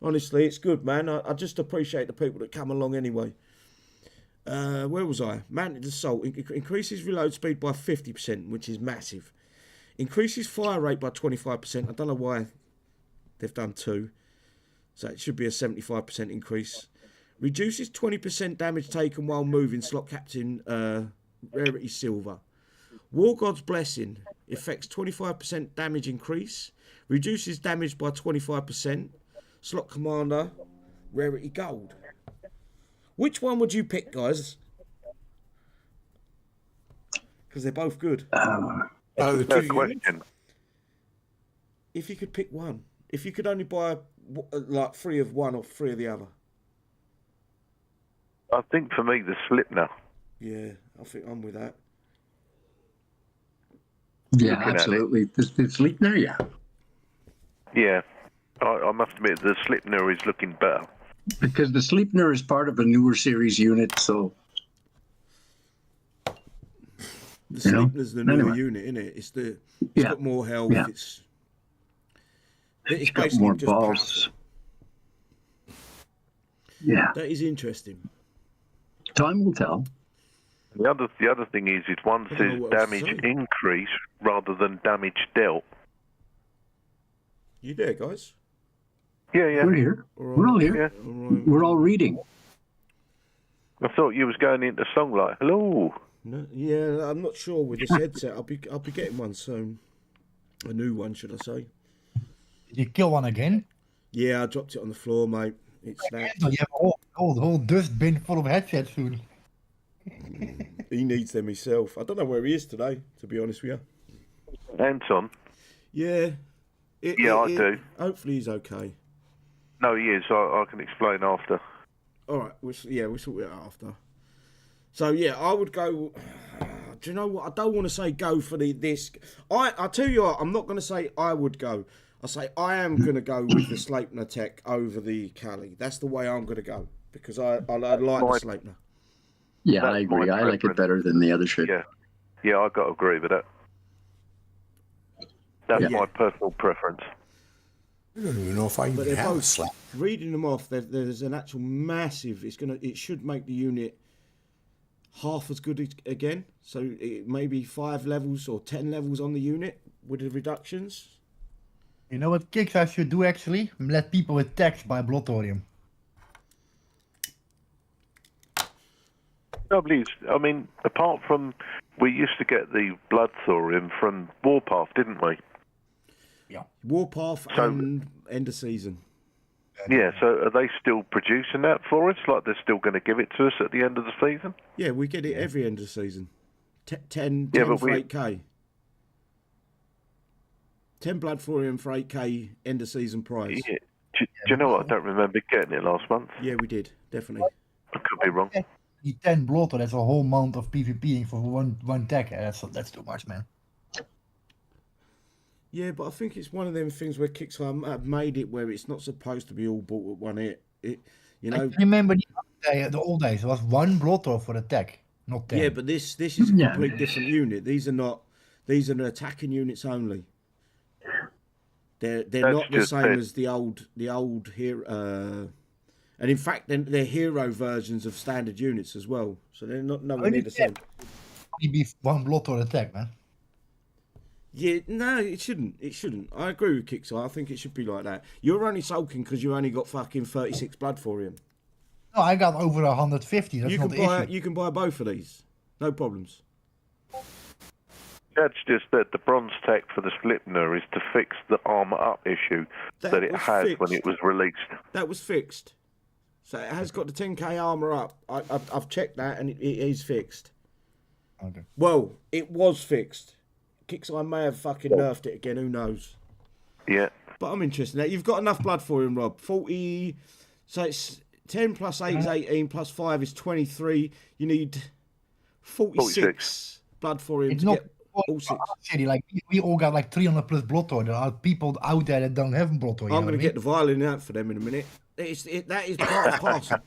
Honestly, it's good, man. I just appreciate the people that come along anyway. Where was I? Mounted Assault. Increases reload speed by 50%, which is massive. Increases fire rate by 25%. I don't know why they've done 2. So it should be a 75% increase. Reduces 20% damage taken while moving. Slot Captain, rarity Silver. War God's Blessing affects 25% damage increase. Reduces damage by 25%. Slot Commander, rarity Gold. Which one would you pick, guys? Because they're both good. The No two question. If you could pick one. If you could only buy like 3 of one or 3 of the other. I think for me, the Sleipnri. Yeah, I think I'm with that. Yeah, Looking at it. absolutely. The Sleipnri, yeah. Yeah. I must admit, the Sleipnri is looking better. Because the Sleipnir is part of a newer series unit, so The You know? Sleipnir's the newer Anyway. unit, isn't it? It's Yeah. got more health. Yeah. It's it's got basically more just balls. powerful. Yeah, That is interesting. time will tell. The other thing is one I don't says know what else to damage say. increase rather than damage dealt. You there, guys? Yeah, yeah. We're here. All right. We're all here. Yeah. All right. We're all reading. I thought you was going into song like, hello. No, yeah, I'm not sure with this headset. I'll be getting one soon. A new one, should I say? Did you kill one again? Yeah, I dropped it on the floor, mate. It's that. So you have a whole dustbin full of headsets soon. He needs them himself. I don't know where he is today, to be honest with you. Anton. Yeah. Yeah, I do. Hopefully he's okay. No, he is. I can explain after. All right. We'll sort it out after. So yeah, I would go. Do you know what? I don't want to say go for this. I tell you what, I'm not going to say I would go. I say I am going to go with the Sleipnir tech over the Kali. That's the way I'm going to go because I like the Sleipnir. Yeah, That's I agree. my I like it preference. better than the other shit. Yeah. Yeah, I got to agree with that. That's Yeah. my personal preference. I don't even know if I But even they're have a both slap. reading them off. There's an actual massive. It should make the unit half as good again. So maybe 5 levels or 10 levels on the unit with the reductions. You know what kixeye should do actually? Let people with text buy Blood Thorium. I mean, apart from we used to get the Blood Thorium from Warpath, didn't we? Warpath So- and end of season. Yeah, so are they still producing that for us? Like they're still going to give it to us at the end of the season? Yeah, we get it every end of season. 10 Yeah, but for we- 8k. 10 Blood Thorium for 8k end of season prize. Yeah. Do you know what? I don't remember getting it last month. Yeah, we did. Definitely. I could be wrong. The 10 blotter, that's a whole month of PvPing for one tech. That's too much, man. Yeah, but I think it's one of them things where Kixeye have made it where it's not supposed to be all bought with one hit. You know. I remember the old days, there was one blotter for the tech, not 10. Yeah, but this is a Yeah. complete different unit. These are the attacking units only. They're That's not the just same it. as the old hero. And in fact, they're hero versions of standard units as well. So they're not nowhere near the same. Maybe one blotter attack, man. Yeah, no, it shouldn't. It shouldn't. I agree with Kixeye. I think it should be like that. You're only sulking because you only got fucking 36 Blood Thorium. No, I got over 150. That's You not can the buy issue. you can buy both of these. No problems. That's just that the bronze tech for the Sleipnir is to fix the armor up issue that it was had when fixed. it was released. That was fixed. So it has got the 10k armor up. I've checked that and it is fixed. Okay. Well, it was fixed. Kixeye may have fucking nerfed it again. Who knows? Yeah. But I'm interested now. You've got enough blood for him, Rob. 40. So it's 10 plus 8 is 18 plus 5 is 23. You need 46 blood for him It's to not get all 6. city. Like we all got like 300 plus blood thorium. There are people out there that don't have blood thorium. I'm going to get the violin out for them in a minute. That is part of parcel.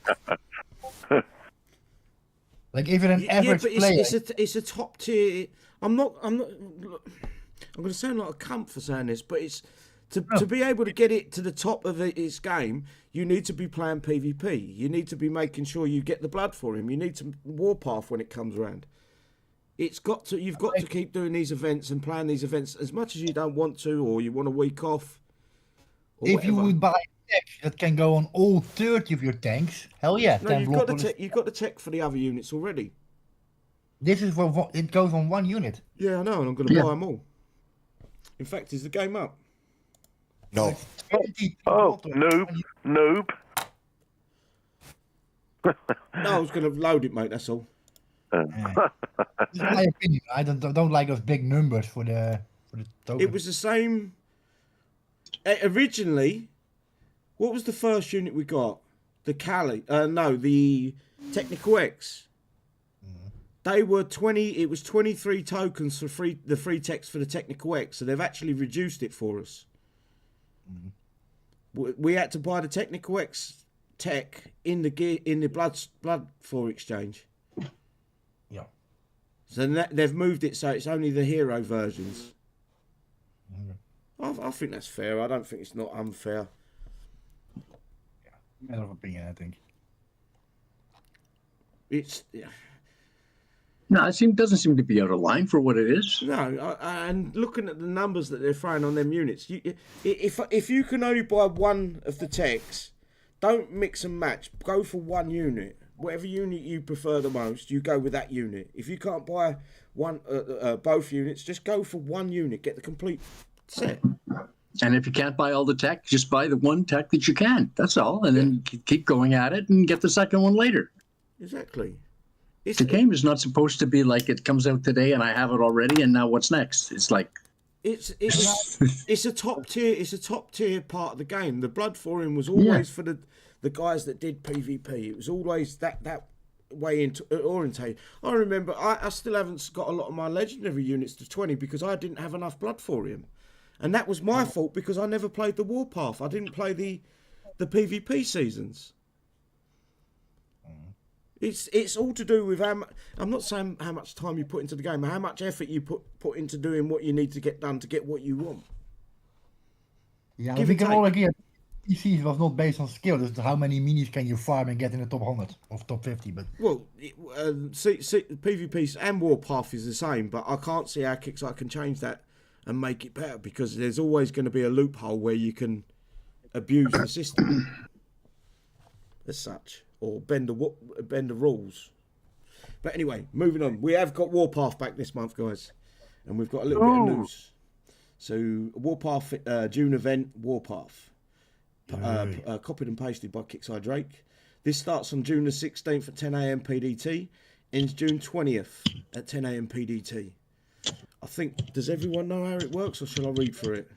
Like if you're an average but player, it's a top tier. I'm going to sound like a cunt for saying this, but it's to be able to get it to the top of its game. You need to be playing PvP. You need to be making sure you get the blood for him. You need to Warpath when it comes around. You've got to keep doing these events and playing these events as much as you don't want to, or you want a week off. If whatever. you would buy a tech that can go on all 30 of your tanks, hell yeah. No, you've got the tech for the other units already. This is for it goes on one unit. Yeah, I know, and I'm going to buy them all. In fact, is the game up? No. Oh, noob. No, I was going to load it, mate. That's all. This is my opinion. I don't like those big numbers for the token. It was the same. Originally, what was the first unit we got? The Cali. The Technical X. They were 20. It was 23 tokens for the free text for the Technical X. So they've actually reduced it for us. We had to buy the Technical X tech in the blood for exchange. Yeah. So they've moved it so it's only the hero versions. I think that's fair. I don't think it's not unfair. Matter of opinion, I think. It's No, doesn't seem to be out of line for what it is. no, and looking at the numbers that they're throwing on them units, if you can only buy one of the techs, don't mix and match. Go for one unit. Whatever unit you prefer the most, you go with that unit. If you can't buy both units, just go for one unit. Get the complete set. And if you can't buy all the tech, just buy the one tech that you can. That's all. And then you keep going at it and get the second one later. Exactly. The game is not supposed to be like it comes out today and I have it already and now what's next? It's like it's a top tier. It's a top tier part of the game. The Blood Thorium was always for the guys that did PvP. It was always that way into orientated. I remember I still haven't got a lot of my legendary units to 20 because I didn't have enough Blood Thorium, and that was my fault because I never played the Warpath. I didn't play the PvP seasons. It's all to do with I'm not saying how much time you put into the game, but how much effort you put into doing what you need to get done to get what you want. Yeah, we can all agree. PCs was not based on skill. Just how many minis can you farm and get in the top 100 or top 50? But PvP and Warpath is the same, but I can't see how kixeye can change that and make it better because there's always going to be a loophole where you can abuse the system as such. Or bend the rules. But anyway, moving on. We have got Warpath back this month, guys. And we've got a little bit of news. So, Warpath, June event, Warpath. Copied and pasted by Kixeye Drake. This starts on June the 16th at 10 a.m. PDT. Ends June 20th at 10 a.m. PDT. I think, does everyone know how it works or shall I read through it?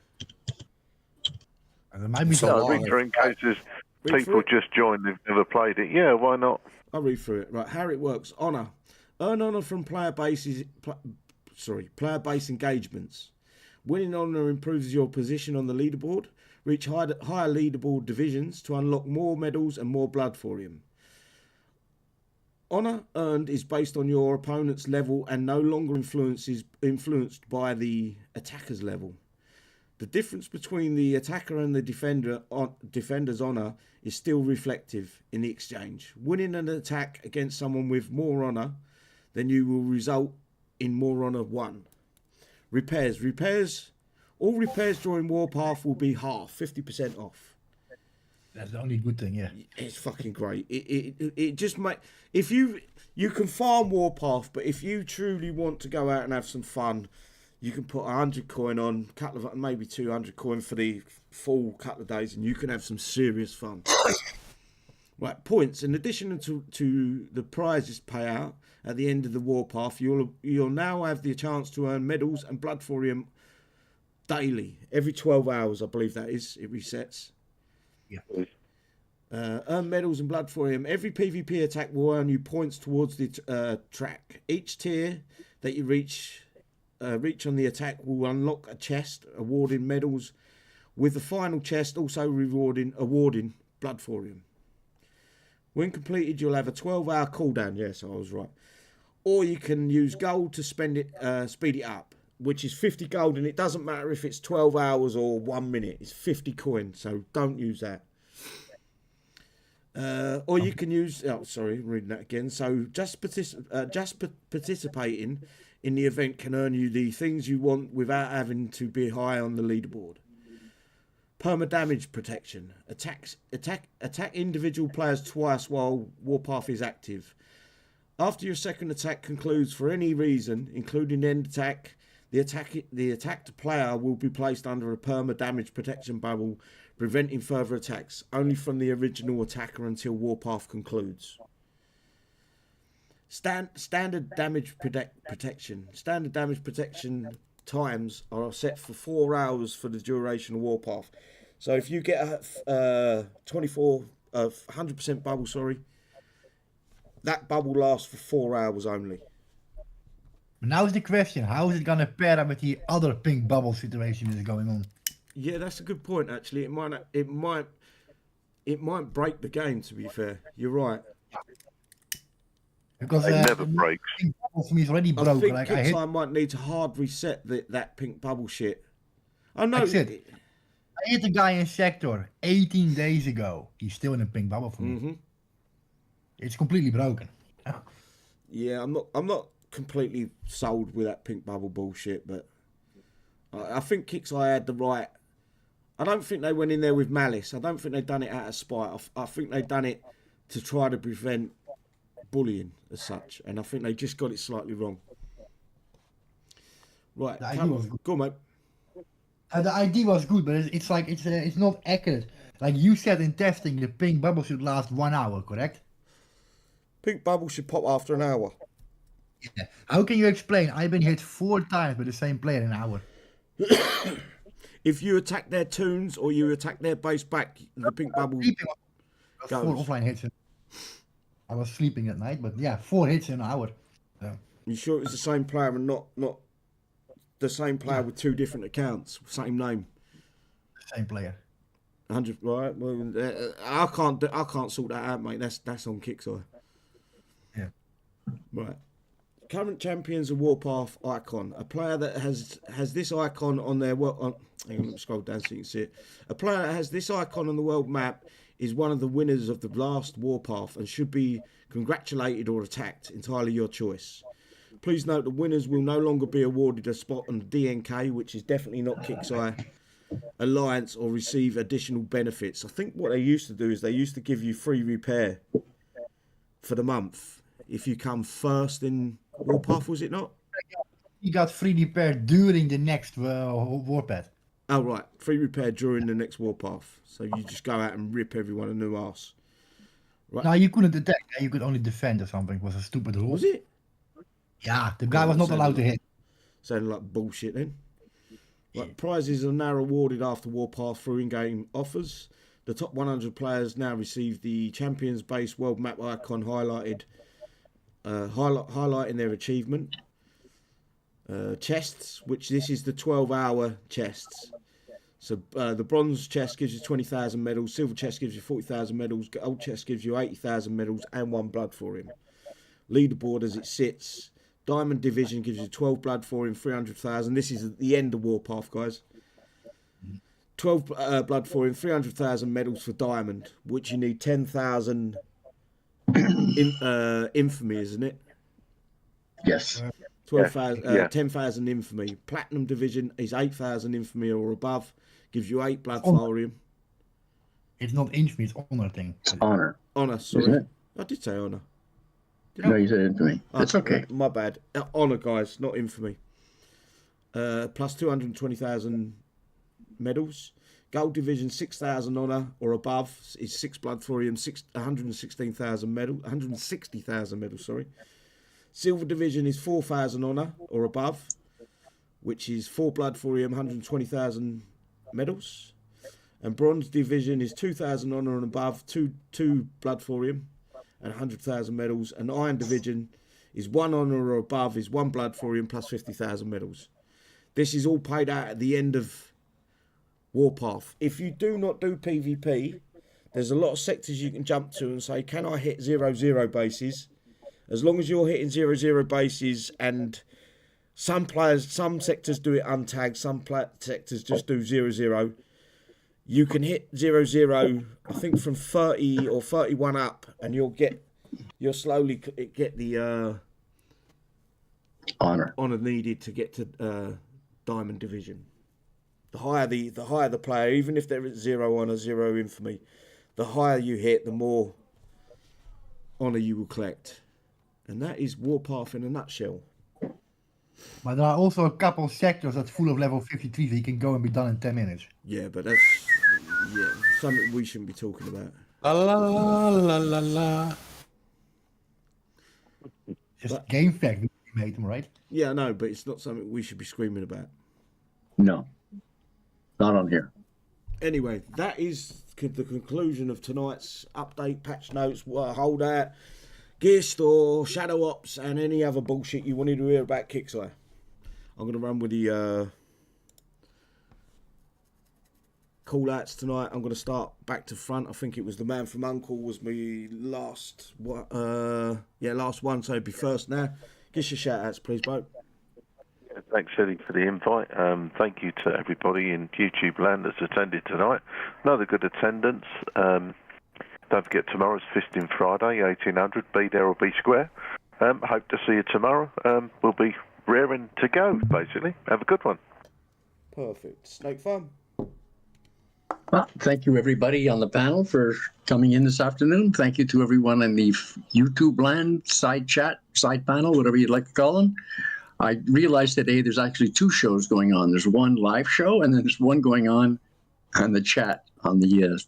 There might be I'll read through in case people just joined, they've never played it. Yeah, why not? I'll read through it. Right, how it works. Honor. Earn honor from player base engagements. Winning honor improves your position on the leaderboard. Reach higher leaderboard divisions to unlock more medals and more blood thorium. Honor earned is based on your opponent's level and no longer influenced by the attacker's level. The difference between the attacker and the defender's honor is still reflective in the exchange. Winning an attack against someone with more honor than you will result in more honor 1. Repairs. All repairs during Warpath will be half, 50% off. That's the only good thing, yeah. It's fucking great. It just if you can farm Warpath, but if you truly want to go out and have some fun, you can put 100 coin on, maybe 200 coin for the full couple of days, and you can have some serious fun. Right, points. In addition to the prizes payout at the end of the Warpath, you'll now have the chance to earn medals and blood thorium daily. Every 12 hours, I believe that is. It resets. Yeah. Earn medals and blood thorium. Every PvP attack will earn you points towards the track. Each tier that you reach on the attack will unlock a chest awarding medals, with the final chest also awarding blood thorium. When completed, you'll have a 12-hour cooldown. Yes, I was right. Or you can use gold to speed it up, which is 50 gold, and it doesn't matter if it's 12 hours or 1 minute. It's 50 coins, so don't use that. Or you can use... Oh, sorry, reading that again. So just participating in the event can earn you the things you want without having to be high on the leaderboard. Perma-damage protection. Attack individual players twice while Warpath is active. After your second attack concludes for any reason, including end attack, the attacked player will be placed under a perma-damage protection bubble, preventing further attacks, only from the original attacker until Warpath concludes. Standard damage protection. Standard damage protection times are set for 4 hours for the duration of Warpath. So if you get a 100% bubble, that bubble lasts for 4 hours only. Now is the question, how is it gonna pair up with the other pink bubble situation that is going on? Yeah, that's a good point. Actually, it might break the game. To be fair, you're right. Because It never breaks. pink bubble for me is already I broken. think Like, kixeye might need to hard reset that pink bubble shit. Oh no, I hit the guy in sector 18 days ago. He's still in a pink bubble for me. It's completely broken. Yeah, I'm not completely sold with that pink bubble bullshit, but I think kixeye had the right. I don't think they went in there with malice. I don't think they done it out of spite. I think they done it to try to prevent bullying as such, and I think they just got it slightly wrong. Right, go on, mate. The idea was good, but it's like it's not accurate. Like you said in testing, the pink bubble should last 1 hour, correct? Pink bubble should pop after an hour. Yeah. How can you explain? I've been hit 4 times by the same player in an hour. If you attack their tunes or you attack their base back, the pink bubble Four goes. offline hits. I was sleeping at night, but yeah, 4 hits in an hour. So. You sure it was the same player and not the same player with 2 different accounts, same name? Same player. 100. Right. Well, I can't sort that out, mate. That's on kixeye. Yeah. Right. Current champions of Warpath icon. A player that has this icon on their hang on, let me scroll down so you can see it. A player that has this icon on the world map is one of the winners of the last Warpath and should be congratulated or attacked. Entirely your choice. Please note the winners will no longer be awarded a spot on the DNK, which is definitely not kixeye alliance, or receive additional benefits. I think what they used to do is they used to give you free repair for the month if you come first in Warpath, was it not? You got free repair during the next Warpath. Oh, right. Free repair during the next Warpath. So you just go out and rip everyone a new arse. Right. No, you couldn't attack. You could only defend or something. It was a stupid rule. Was it? Yeah, the guy was not allowed to hit. Sounded like bullshit then. Right, prizes are now awarded after Warpath through in-game offers. The top 100 players now receive the Champions Base World Map icon highlighting their achievement. Chests, which this is the 12-hour chests. So the bronze chest gives you 20,000 medals, silver chest gives you 40,000 medals, gold chest gives you 80,000 medals and 1 blood thorium. Leaderboard as it sits. Diamond division gives you 12 blood thorium, 300,000. This is at the end of Warpath, guys. 12 blood thorium, 300,000 medals for diamond, which you need 10,000 infamy, isn't it? Yes. 10,000 infamy. Platinum division is 8,000 infamy or above. Gives you 8 blood thorium. It's not infamy, it's honor thing. It's honor. Honor, sorry. I did say honor. No, you said infamy. It's okay. My bad. Honor, guys, not infamy. Plus 220,000 medals. Gold division 6,000 honor or above is 6 blood thorium, 116,000 medals, 160,000 medals. Sorry. Silver division is 4,000 honor or above. which is 4 Blood Thorium, 120,000 medals. And Bronze Division is 2,000 honor and above, 2 Blood Thorium, and 100,000 medals. And Iron Division is 1 honor or above, is 1 Blood Thorium plus 50,000 medals. This is all paid out at the end of Warpath. If you do not do PvP, there's a lot of sectors you can jump to and say, can I hit 0-0 bases? As long as you're hitting 0-0 bases, and some sectors do it untagged, some sectors just do 0-0. You can hit 0-0, I think from 30 or 31 up, and you'll slowly get the honor needed to get to Diamond Division. The higher the player, even if they're at 0 honor, 0 infamy, the higher you hit, the more honor you will collect. And that is Warpath in a nutshell. But there are also a couple of sectors that's full of level 53 that you can go and be done in 10 minutes. Yeah, but that's something we shouldn't be talking about. La la la la la la. Just a game fact, we made them, right? Yeah, I know, but it's not something we should be screaming about. No, not on here. Anyway, that is the conclusion of tonight's update, patch notes, holdout, gear store, shadow ops, and any other bullshit you wanted to hear about kixeye. I'm going to run with the call-outs tonight. I'm going to start back to front. I think it was the man from Uncle was my last one, so it'd be first now. Give us your shout-outs, please, bro. Thanks, Eddie, for the invite. Thank you to everybody in YouTube land that's attended tonight. Another good attendance. Don't forget, tomorrow's Fisting Friday, 1800. Be there or be square. Hope to see you tomorrow. We'll be raring to go, basically. Have a good one. Perfect. Snake Farm. Well, thank you, everybody on the panel, for coming in this afternoon. Thank you to everyone in the YouTube land, side chat, side panel, whatever you'd like to call them. I realized today there's actually 2 shows going on. There's one live show, and then there's one going on the chat, on the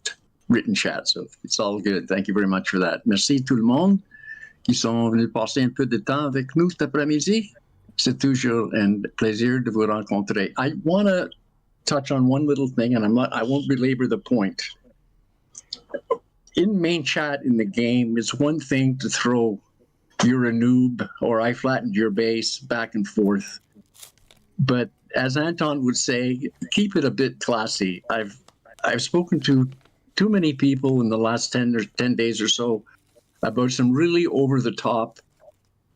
written chat. So it's all good. Thank you very much for that. Merci tout le monde qui sont venus passer un peu de temps avec nous cet après-midi. C'est toujours un plaisir de vous rencontrer. I want to touch on one little thing, and I won't belabor the point. In main chat in the game, it's one thing to throw "you're a noob" or "I flattened your base" back and forth. But as Anton would say, keep it a bit classy. I've spoken to too many people in the last 10 days or so about some really over-the-top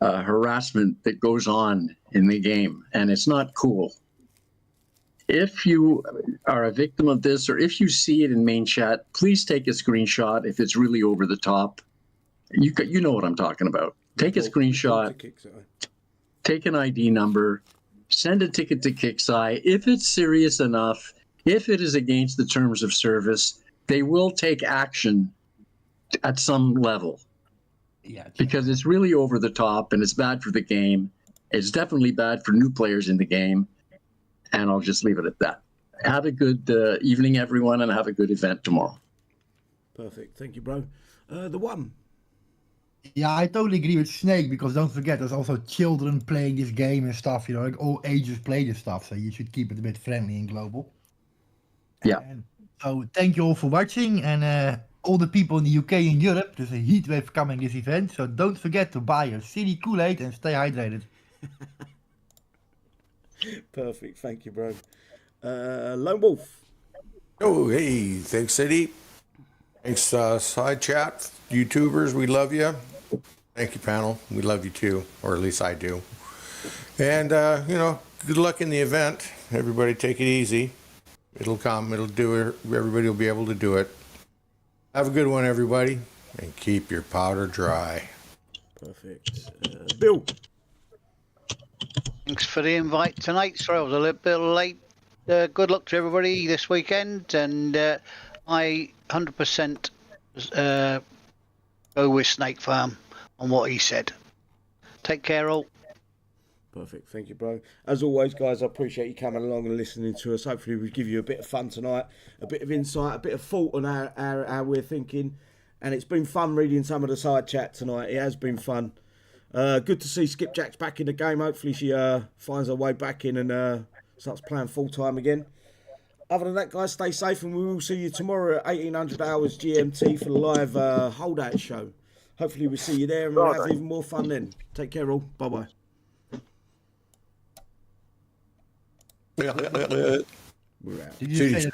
harassment that goes on in the game, and it's not cool. If you are a victim of this, or if you see it in main chat, please take a screenshot if it's really over the top. You know what I'm talking about. Take a screenshot, take an ID number, send a ticket to Kixeye. If it's serious enough, if it is against the terms of service, they will take action at some level. Yeah, because it's really over the top and it's bad for the game. It's definitely bad for new players in the game. And I'll just leave it at that. Have a good evening, everyone, and have a good event tomorrow. Perfect. Thank you, bro. The one. Yeah, I totally agree with Snake, because don't forget, there's also children playing this game and stuff, like all ages play this stuff, so you should keep it a bit friendly and global. Yeah. And so thank you all for watching, and all the people in the UK and Europe, there's a heat wave coming this event, so don't forget to buy your city Kool-Aid and stay hydrated. Perfect. Thank you, bro. Lone Wolf. Oh, hey, thanks, Eddie. Thanks, side chat, YouTubers, we love you. Thank you, panel. We love you too, or at least I do. And, good luck in the event. Everybody take it easy. It'll come, it'll do it. Everybody will be able to do it. Have a good one, everybody, and keep your powder dry. Perfect. Bill. Thanks for the invite tonight. Sorry I was a little bit late. Good luck to everybody this weekend, and I 100% go with Snake Farm on what he said. Take care, all. Perfect. Thank you, bro. As always, guys, I appreciate you coming along and listening to us. Hopefully we give you a bit of fun tonight, a bit of insight, a bit of thought on how we're thinking. And it's been fun reading some of the side chat tonight. It has been fun. Good to see Skipjack's back in the game. Hopefully she finds her way back in and starts playing full time again. Other than that, guys, stay safe, and we will see you tomorrow at 1800 hours GMT for the live Holdout show. Hopefully we'll see you there, and we'll have even more fun then. Take care, all. Bye-bye. We're out. Did you say